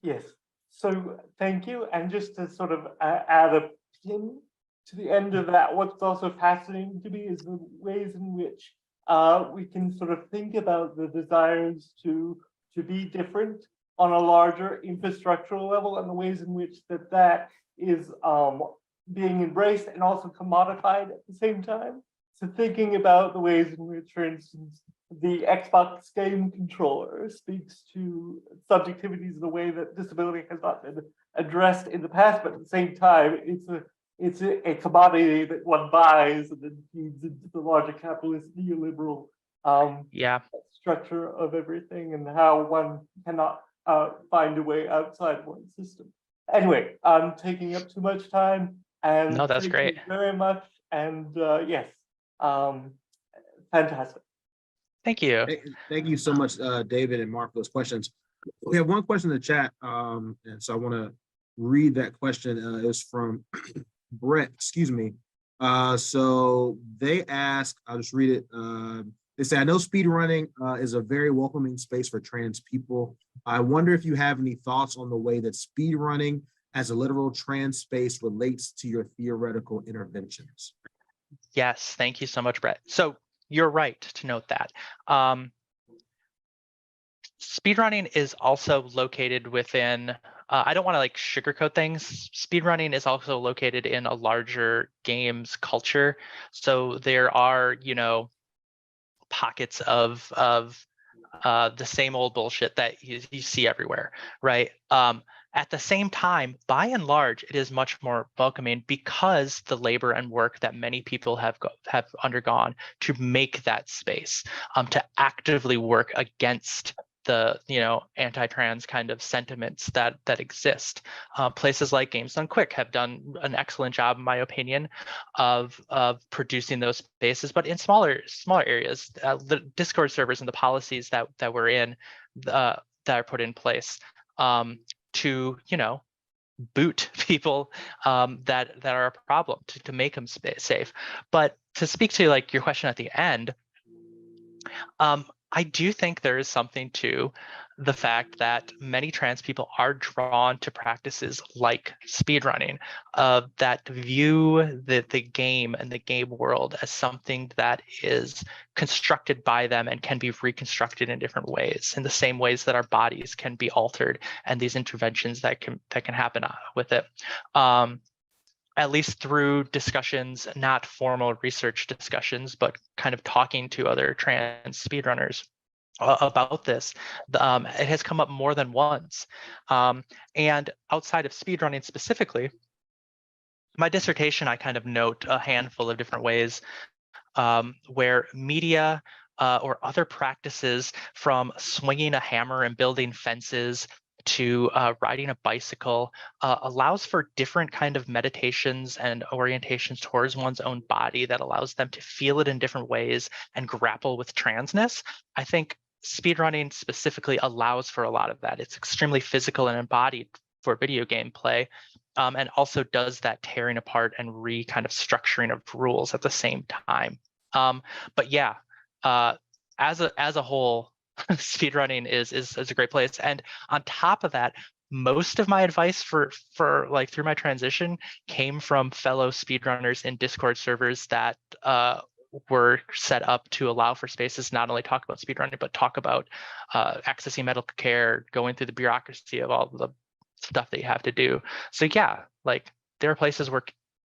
Yes. So thank you. And just to sort of add a pin to the end of that, what's also fascinating to me is the ways in which we can sort of think about the desires to be different on a larger infrastructural level, and the ways in which that is being embraced and also commodified at the same time. So thinking about the ways in which, for instance, the Xbox game controller speaks to subjectivities in a way that disability has not been addressed in the past, but at the same time, it's a commodity that one buys and then feeds into the larger capitalist neoliberal structure of everything, and how one cannot find a way outside one system. Anyway, I'm taking up too much time, and no, that's great. Thank you very much. And yes, fantastic. Thank you. Thank you so much, David and Mark, for those questions. We have one question in the chat, and so I want to read that question. It was from Brett, excuse me. So they ask, I'll just read it. They say, I know speedrunning is a very welcoming space for trans people. I wonder if you have any thoughts on the way that speedrunning as a literal trans space relates to your theoretical interventions. Yes, thank you so much, Brett. So you're right to note that. Speedrunning is also located within, I don't want to like sugarcoat things. Speedrunning is also located in a larger games culture. So there are, pockets of the same old bullshit that you see everywhere, right? At the same time, by and large, it is much more welcoming because the labor and work that many people have undergone to make that space, to actively work against the anti-trans kind of sentiments that exist. Places like Games Done Quick have done an excellent job, in my opinion, of producing those spaces, but in smaller areas. The Discord servers and the policies that we're in that are put in place to boot people that are a problem, to make them safe. But to speak to like your question at the end, I do think there is something to the fact that many trans people are drawn to practices like speedrunning, that view the game and the game world as something that is constructed by them and can be reconstructed in different ways, in the same ways that our bodies can be altered, and these interventions that can happen with it. At least through discussions, not formal research discussions, but kind of talking to other trans speedrunners about this. It has come up more than once. And outside of speedrunning specifically, my dissertation, I kind of note a handful of different ways where media or other practices, from swinging a hammer and building fences to riding a bicycle, allows for different kind of meditations and orientations towards one's own body that allows them to feel it in different ways and grapple with transness. I think speedrunning specifically allows for a lot of that. It's extremely physical and embodied for video game play, and also does that tearing apart and kind of structuring of rules at the same time. But yeah, as a whole, speedrunning is a great place. And on top of that, most of my advice for like through my transition came from fellow speedrunners in Discord servers that were set up to allow for spaces not only talk about speedrunning, but talk about accessing medical care, going through the bureaucracy of all the stuff that you have to do. So yeah, like there are places where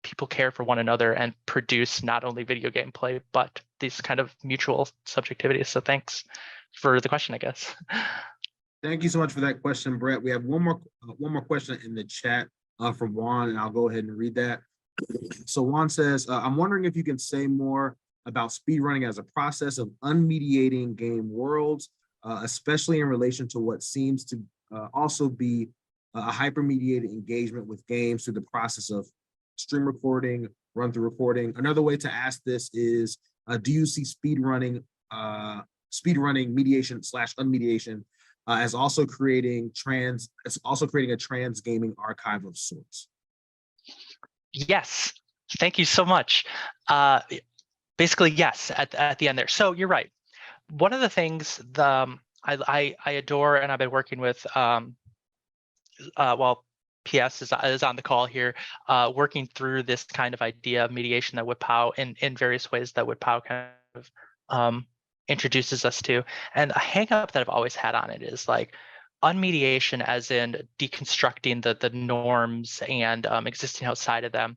people care for one another and produce not only video game play, but these kind of mutual subjectivities. So thanks for the question, I guess. Thank you so much for that question, Brett. We have one more question in the chat from Juan, and I'll go ahead and read that. So Juan says, I'm wondering if you can say more about speedrunning as a process of unmediating game worlds, especially in relation to what seems to also be a hypermediated engagement with games through the process of stream recording, run-through recording. Another way to ask this is, do you see speedrunning mediation / unmediation as also creating a trans gaming archive of sorts? Yes, thank you so much. Basically, yes, at the end there. So you're right. One of the things I adore, and I've been working with, well, PS is on the call here, working through this kind of idea of mediation that WPOW in various ways that WPOW kind of introduces us to. And a hang up that I've always had on it is like unmediation, as in deconstructing the norms and existing outside of them,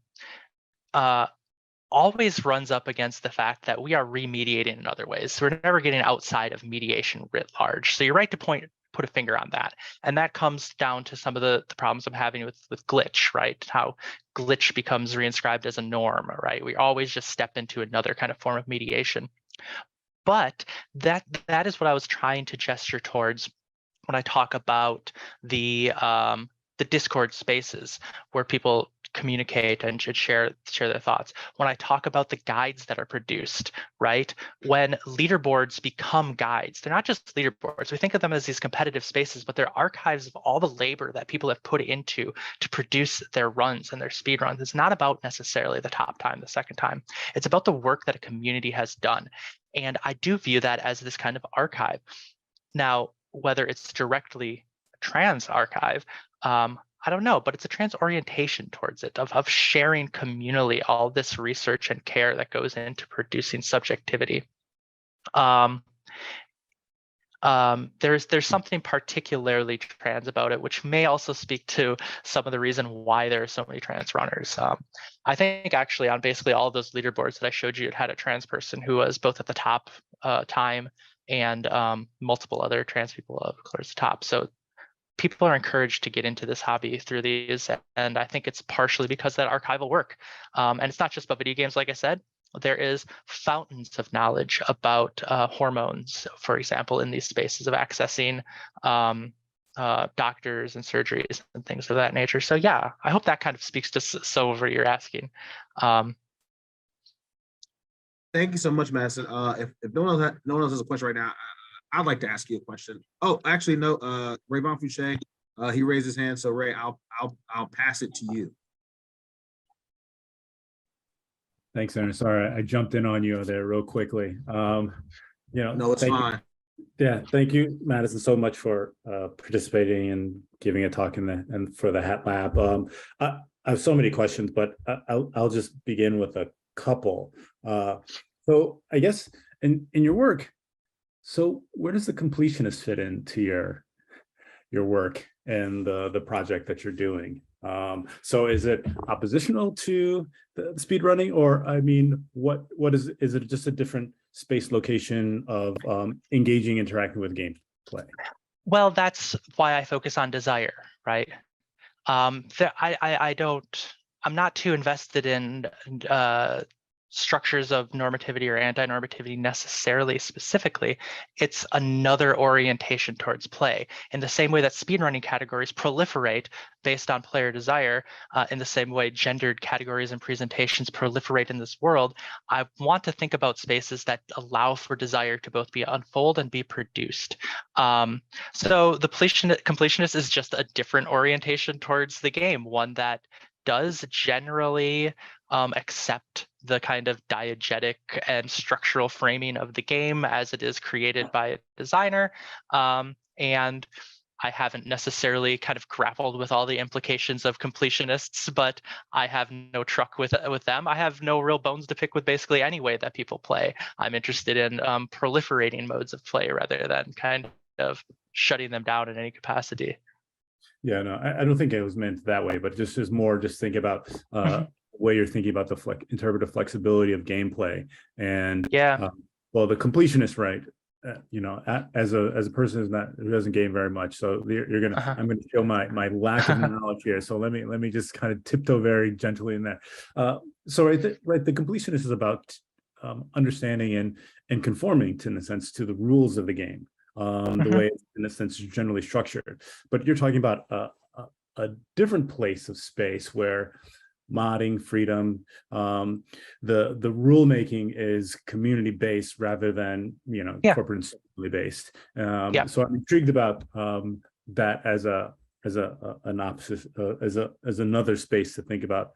always runs up against the fact that we are remediating in other ways. So we're never getting outside of mediation writ large. So you're right to put a finger on that. And that comes down to some of the problems I'm having with glitch, right? How glitch becomes reinscribed as a norm, right? We always just step into another kind of form of mediation. But that is what I was trying to gesture towards when I talk about the Discord spaces where people communicate and should share their thoughts. When I talk about the guides that are produced, right? When leaderboards become guides, they're not just leaderboards. We think of them as these competitive spaces, but they're archives of all the labor that people have put into to produce their runs and their speed runs. It's not about necessarily the top time, the second time. It's about the work that a community has done. And I do view that as this kind of archive. Now, whether it's directly a trans archive, I don't know, but it's a trans orientation towards it, of sharing communally all this research and care that goes into producing subjectivity. There's something particularly trans about it, which may also speak to some of the reason why there are so many trans runners. I think actually on basically all of those leaderboards that I showed you, it had a trans person who was both at the top time and multiple other trans people towards the top. So people are encouraged to get into this hobby through these, and I think it's partially because of that archival work. And it's not just about video games, like I said. There is fountains of knowledge about hormones, for example, in these spaces of accessing doctors and surgeries and things of that nature. So yeah, I hope that kind of speaks to some of what you're asking. Thank you so much, Madison. If no one else has a question right now, I'd like to ask you a question. Oh, actually, no. Rayvon Fouché, he raised his hand. So Ray, I'll pass it to you. Thanks, Aaron. Sorry, I jumped in on you there real quickly. No, it's fine. Yeah, thank you, Madison, so much for participating and giving a talk and for the Hat Lab. I have so many questions, but I'll just begin with a couple. So I guess in your work, so where does the completionist fit into your work and the project that you're doing? So is it oppositional to the speed running, or I mean, what is it just a different space location of engaging, interacting with gameplay? Well, that's why I focus on desire, right? I'm not too invested in structures of normativity or anti-normativity necessarily specifically. It's another orientation towards play. In the same way that speedrunning categories proliferate based on player desire, in the same way gendered categories and presentations proliferate in this world, I want to think about spaces that allow for desire to both be unfold and be produced. So the completionist is just a different orientation towards the game, one that does generally accept the kind of diegetic and structural framing of the game as it is created by a designer. And I haven't necessarily kind of grappled with all the implications of completionists, but I have no truck with them. I have no real bones to pick with basically any way that people play. I'm interested in proliferating modes of play rather than kind of shutting them down in any capacity. Yeah, no, I don't think it was meant that way, but just as more just think about the way you're thinking about the interpretive flexibility of gameplay. And yeah, well, the completionist, right? You know, as a person who doesn't game very much, so you're gonna I'm gonna show my lack of knowledge here. So let me just kind of tiptoe very gently in there. So the completionist is about understanding and conforming to, in a sense, to the rules of the game. The way it's, in a sense, is generally structured. But you're talking about a different place of space where modding, freedom, the rule making is community based rather than corporate and socially based. So I'm intrigued about that as an opposite, as another space to think about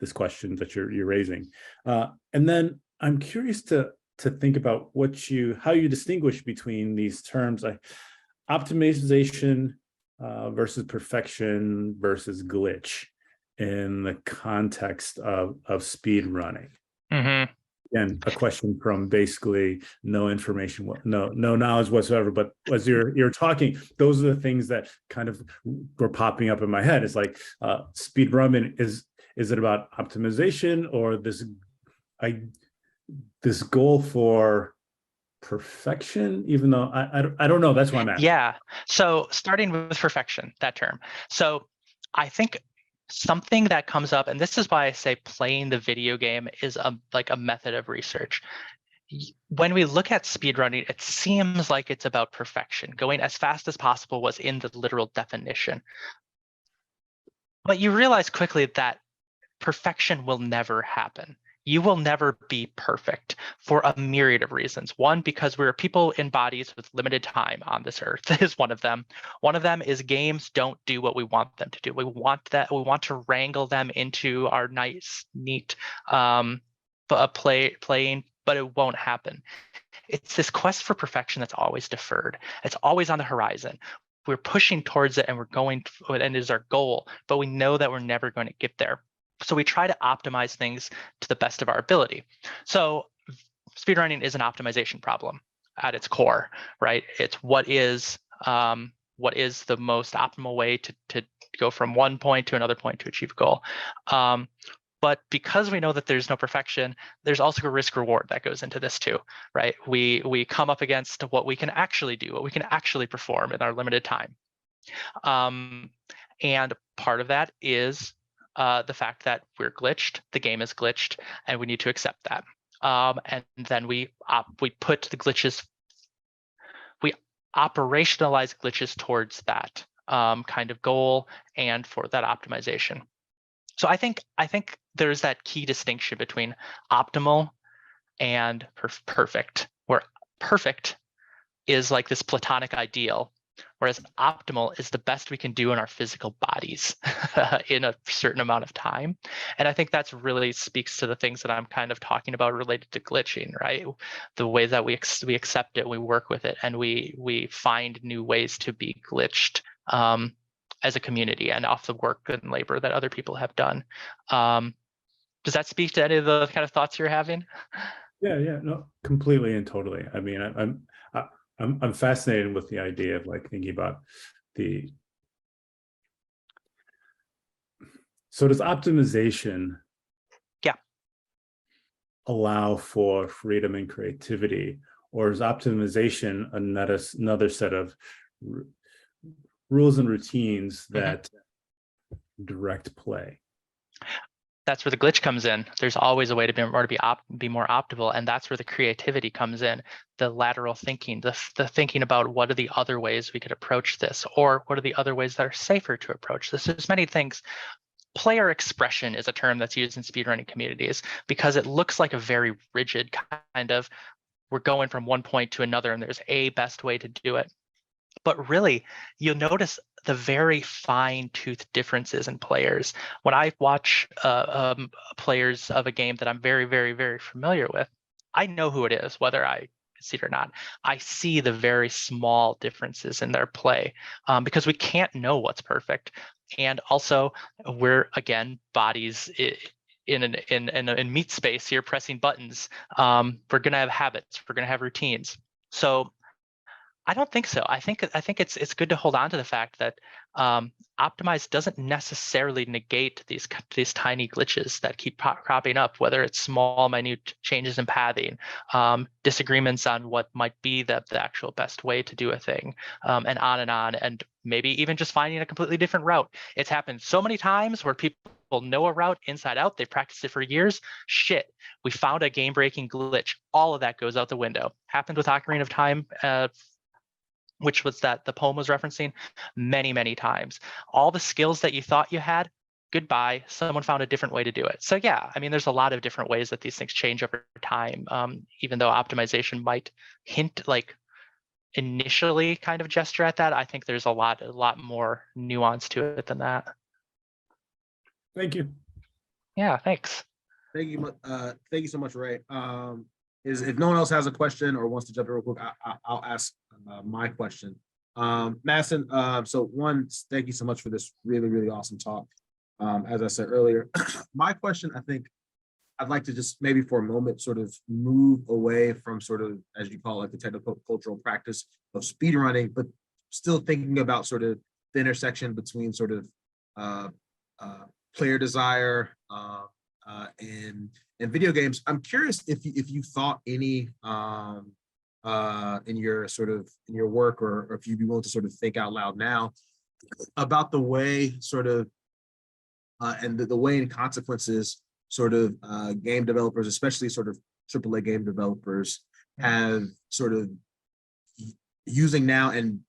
this question that you're raising. And then I'm curious to think about how you distinguish between these terms, like optimization versus perfection versus glitch in the context of speed running. Again, a question from basically no information, no knowledge whatsoever. But as you're talking, those are the things that kind of were popping up in my head. It's like speed running is it about optimization or this goal for perfection, even though I don't know. That's why I'm asking. Yeah. So starting with perfection, that term. So I think something that comes up, and this is why I say playing the video game is like a method of research. When we look at speedrunning, it seems like it's about perfection. Going as fast as possible was in the literal definition. But you realize quickly that perfection will never happen. You will never be perfect for a myriad of reasons. One, because we're people in bodies with limited time on this earth is one of them. One of them is games don't do what we want them to do. We want to wrangle them into our nice, neat playing, but it won't happen. It's this quest for perfection that's always deferred. It's always on the horizon. We're pushing towards it and we're going, and it is our goal, but we know that we're never going to get there. So we try to optimize things to the best of our ability. So speedrunning is an optimization problem at its core, right? It's what is the most optimal way to go from one point to another point to achieve a goal. But because we know that there's no perfection, there's also a risk reward that goes into this too, right? We come up against what we can actually do, what we can actually perform in our limited time. And part of that is the fact that we're glitched, the game is glitched, and we need to accept that. And then we put the glitches, we operationalize glitches towards that kind of goal and for that optimization. So I think there's that key distinction between optimal and perfect, where perfect is like this platonic ideal whereas optimal is the best we can do in our physical bodies in a certain amount of time. And I think that's really speaks to the things that I'm kind of talking about related to glitching, right? The way that we accept it, we work with it, and we find new ways to be glitched as a community and off the work and labor that other people have done. Does that speak to any of the kind of thoughts you're having? Yeah, no, completely and totally. I mean, I'm fascinated with the idea of like thinking about the. So does optimization allow for freedom and creativity, or is optimization another set of rules and routines that direct play? That's where the glitch comes in. There's always a way to be more optimal, and that's where the creativity comes in. The lateral thinking, the thinking about what are the other ways we could approach this, or what are the other ways that are safer to approach this. There's many things. Player expression is a term that's used in speedrunning communities because it looks like a very rigid kind of, we're going from one point to another and there's a best way to do it. But really, you'll notice the very fine-toothed differences in players. When I watch players of a game that I'm very, very, very familiar with, I know who it is, whether I see it or not. I see the very small differences in their play because we can't know what's perfect. And also, we're, again, bodies in meat space here, pressing buttons. We're going to have habits. We're going to have routines. So I don't think so. I think it's good to hold on to the fact that optimize doesn't necessarily negate these tiny glitches that keep cropping up, whether it's small, minute changes in pathing, disagreements on what might be the actual best way to do a thing, and on, and maybe even just finding a completely different route. It's happened so many times where people know a route inside out. They've practiced it for years. Shit, we found a game-breaking glitch. All of that goes out the window. Happened with Ocarina of Time, which was that the poem was referencing many, many times. All the skills that you thought you had, goodbye, someone found a different way to do it. So yeah, I mean, there's a lot of different ways that these things change over time, even though optimization might hint, like, initially kind of gesture at that. I think there's a lot more nuance to it than that. Thank you. Yeah, thanks. Thank you so much, Ray. If no one else has a question or wants to jump in real quick, I'll ask my question. Madison, so one, thank you so much for this really, really awesome talk. As I said earlier, my question, I think I'd like to just maybe for a moment sort of move away from sort of, as you call it, the technical cultural practice of speedrunning, but still thinking about sort of the intersection between sort of player desire and video games. I'm curious if you thought any in your work, or if you'd be willing to sort of think out loud now about the way sort of and the way and consequences sort of game developers, especially sort of AAA game developers, have sort of using now and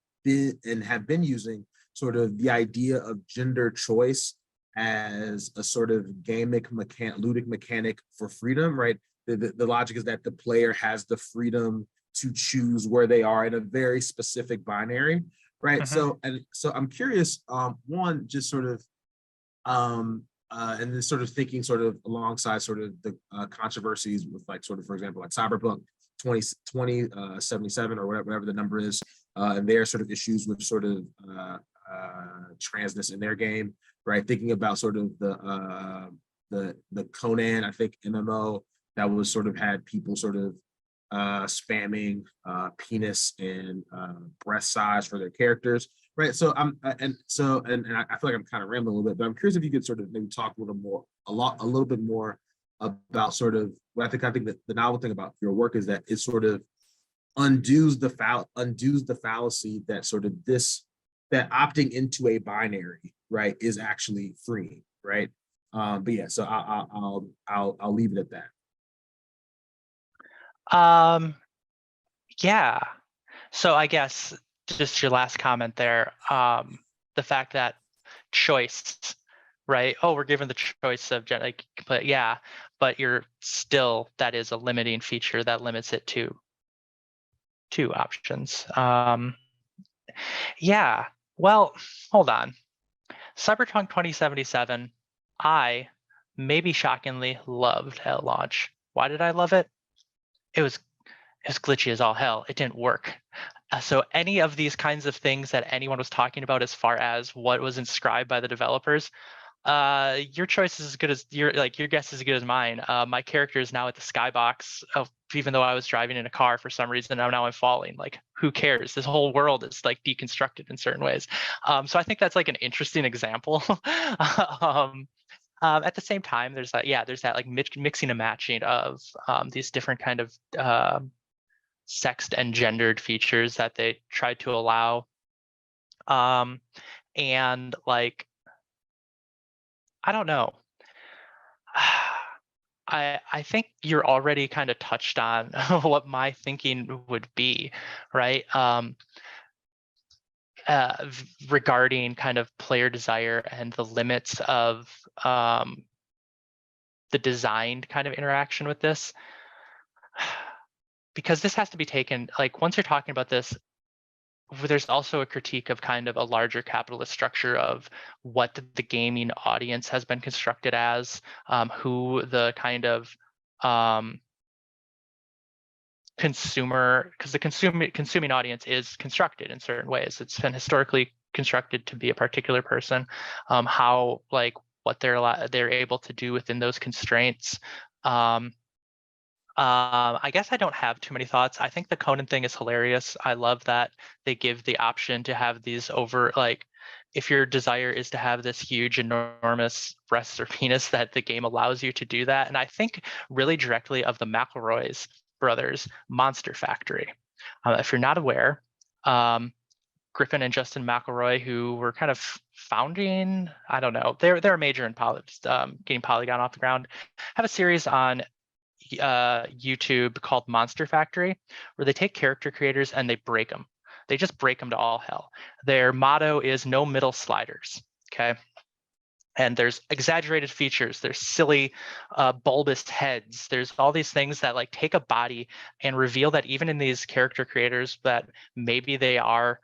have been using sort of the idea of gender choice as a sort of ludic mechanic for freedom, right? The logic is that the player has the freedom to choose where they are in a very specific binary, right? So I'm curious, one, just sort of, and then sort of thinking sort of alongside sort of the controversies with, like, sort of, for example, like Cyberpunk 2077 or whatever the number is, and their sort of issues with sort of transness in their game, right? Thinking about sort of the Conan, I think, MMO that was sort of had people sort of spamming penis and breast size for their characters, right? So I feel like I'm kind of rambling a little bit, but I'm curious if you could sort of maybe talk a little bit more about sort of what I think that the novel thing about your work is that it sort of undoes the fallacy that sort of that opting into a binary, right, is actually free, right? But yeah, so I'll leave it at that. Yeah. So I guess just your last comment there, the fact that choice, right? Oh, we're given the choice of like, but yeah, but that is a limiting feature that limits it to two options. Yeah, well, hold on. Cyberpunk 2077, I, maybe shockingly, loved at launch. Why did I love it? It was glitchy as all hell. It didn't work. So any of these kinds of things that anyone was talking about as far as what was inscribed by the developers, your choice is as good as your guess is as good as mine. My character is now at the skybox of, even though I was driving in a car for some reason, now I'm falling. Like, who cares? This whole world is like deconstructed in certain ways. So I think that's like an interesting example. At the same time, there's that like mixing and matching of these different kind of sexed and gendered features that they tried to allow. And like, I don't know. I think you're already kind of touched on what my thinking would be, right? Regarding kind of player desire and the limits of the designed kind of interaction with this. Because this has to be taken, like, once you're talking about this, there's also a critique of kind of a larger capitalist structure of what the gaming audience has been constructed as, who the kind of consumer, because the consuming audience is constructed in certain ways. It's been historically constructed to be a particular person, how, like, what they're able to do within those constraints. I guess I don't have too many thoughts. I think the Conan thing is hilarious. I love that they give the option to have these over, like, if your desire is to have this huge, enormous breasts or penis, that the game allows you to do that. And I think really directly of the McElroy's brothers, Monster Factory. If you're not aware, Griffin and Justin McElroy, who were kind of founding, I don't know, they're major in getting Polygon off the ground, have a series on YouTube called Monster Factory, where they take character creators and they break them. They just break them to all hell. Their motto is no middle sliders. Okay. And there's exaggerated features. There's silly, bulbous heads. There's all these things that like take a body and reveal that even in these character creators that maybe they are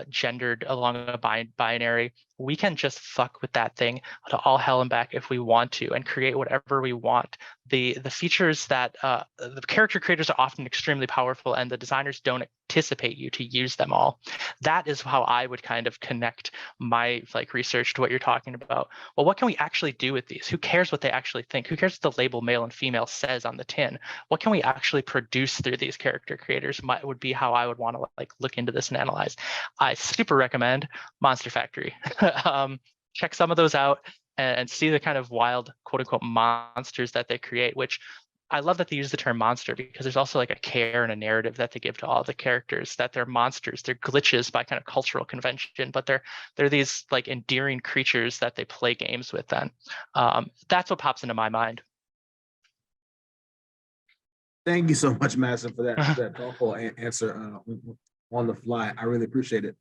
gendered along a binary, we can just fuck with that thing to all hell and back if we want to, and create whatever we want. The features that the character creators are often extremely powerful, and the designers don't anticipate you to use them all. That is how I would kind of connect my like research to what you're talking about. Well, what can we actually do with these? Who cares what they actually think? Who cares what the label male and female says on the tin? What can we actually produce through these character creators would be how I would want to like look into this and analyze. I super recommend Monster Factory. Check some of those out and see the kind of wild quote unquote monsters that they create, which I love that they use the term monster, because there's also like a care and a narrative that they give to all the characters, that they're monsters, they're glitches by kind of cultural convention, but they're these like endearing creatures that they play games with. Then that's what pops into my mind. Thank you so much, Madison, for that thoughtful answer on the fly. I really appreciate it.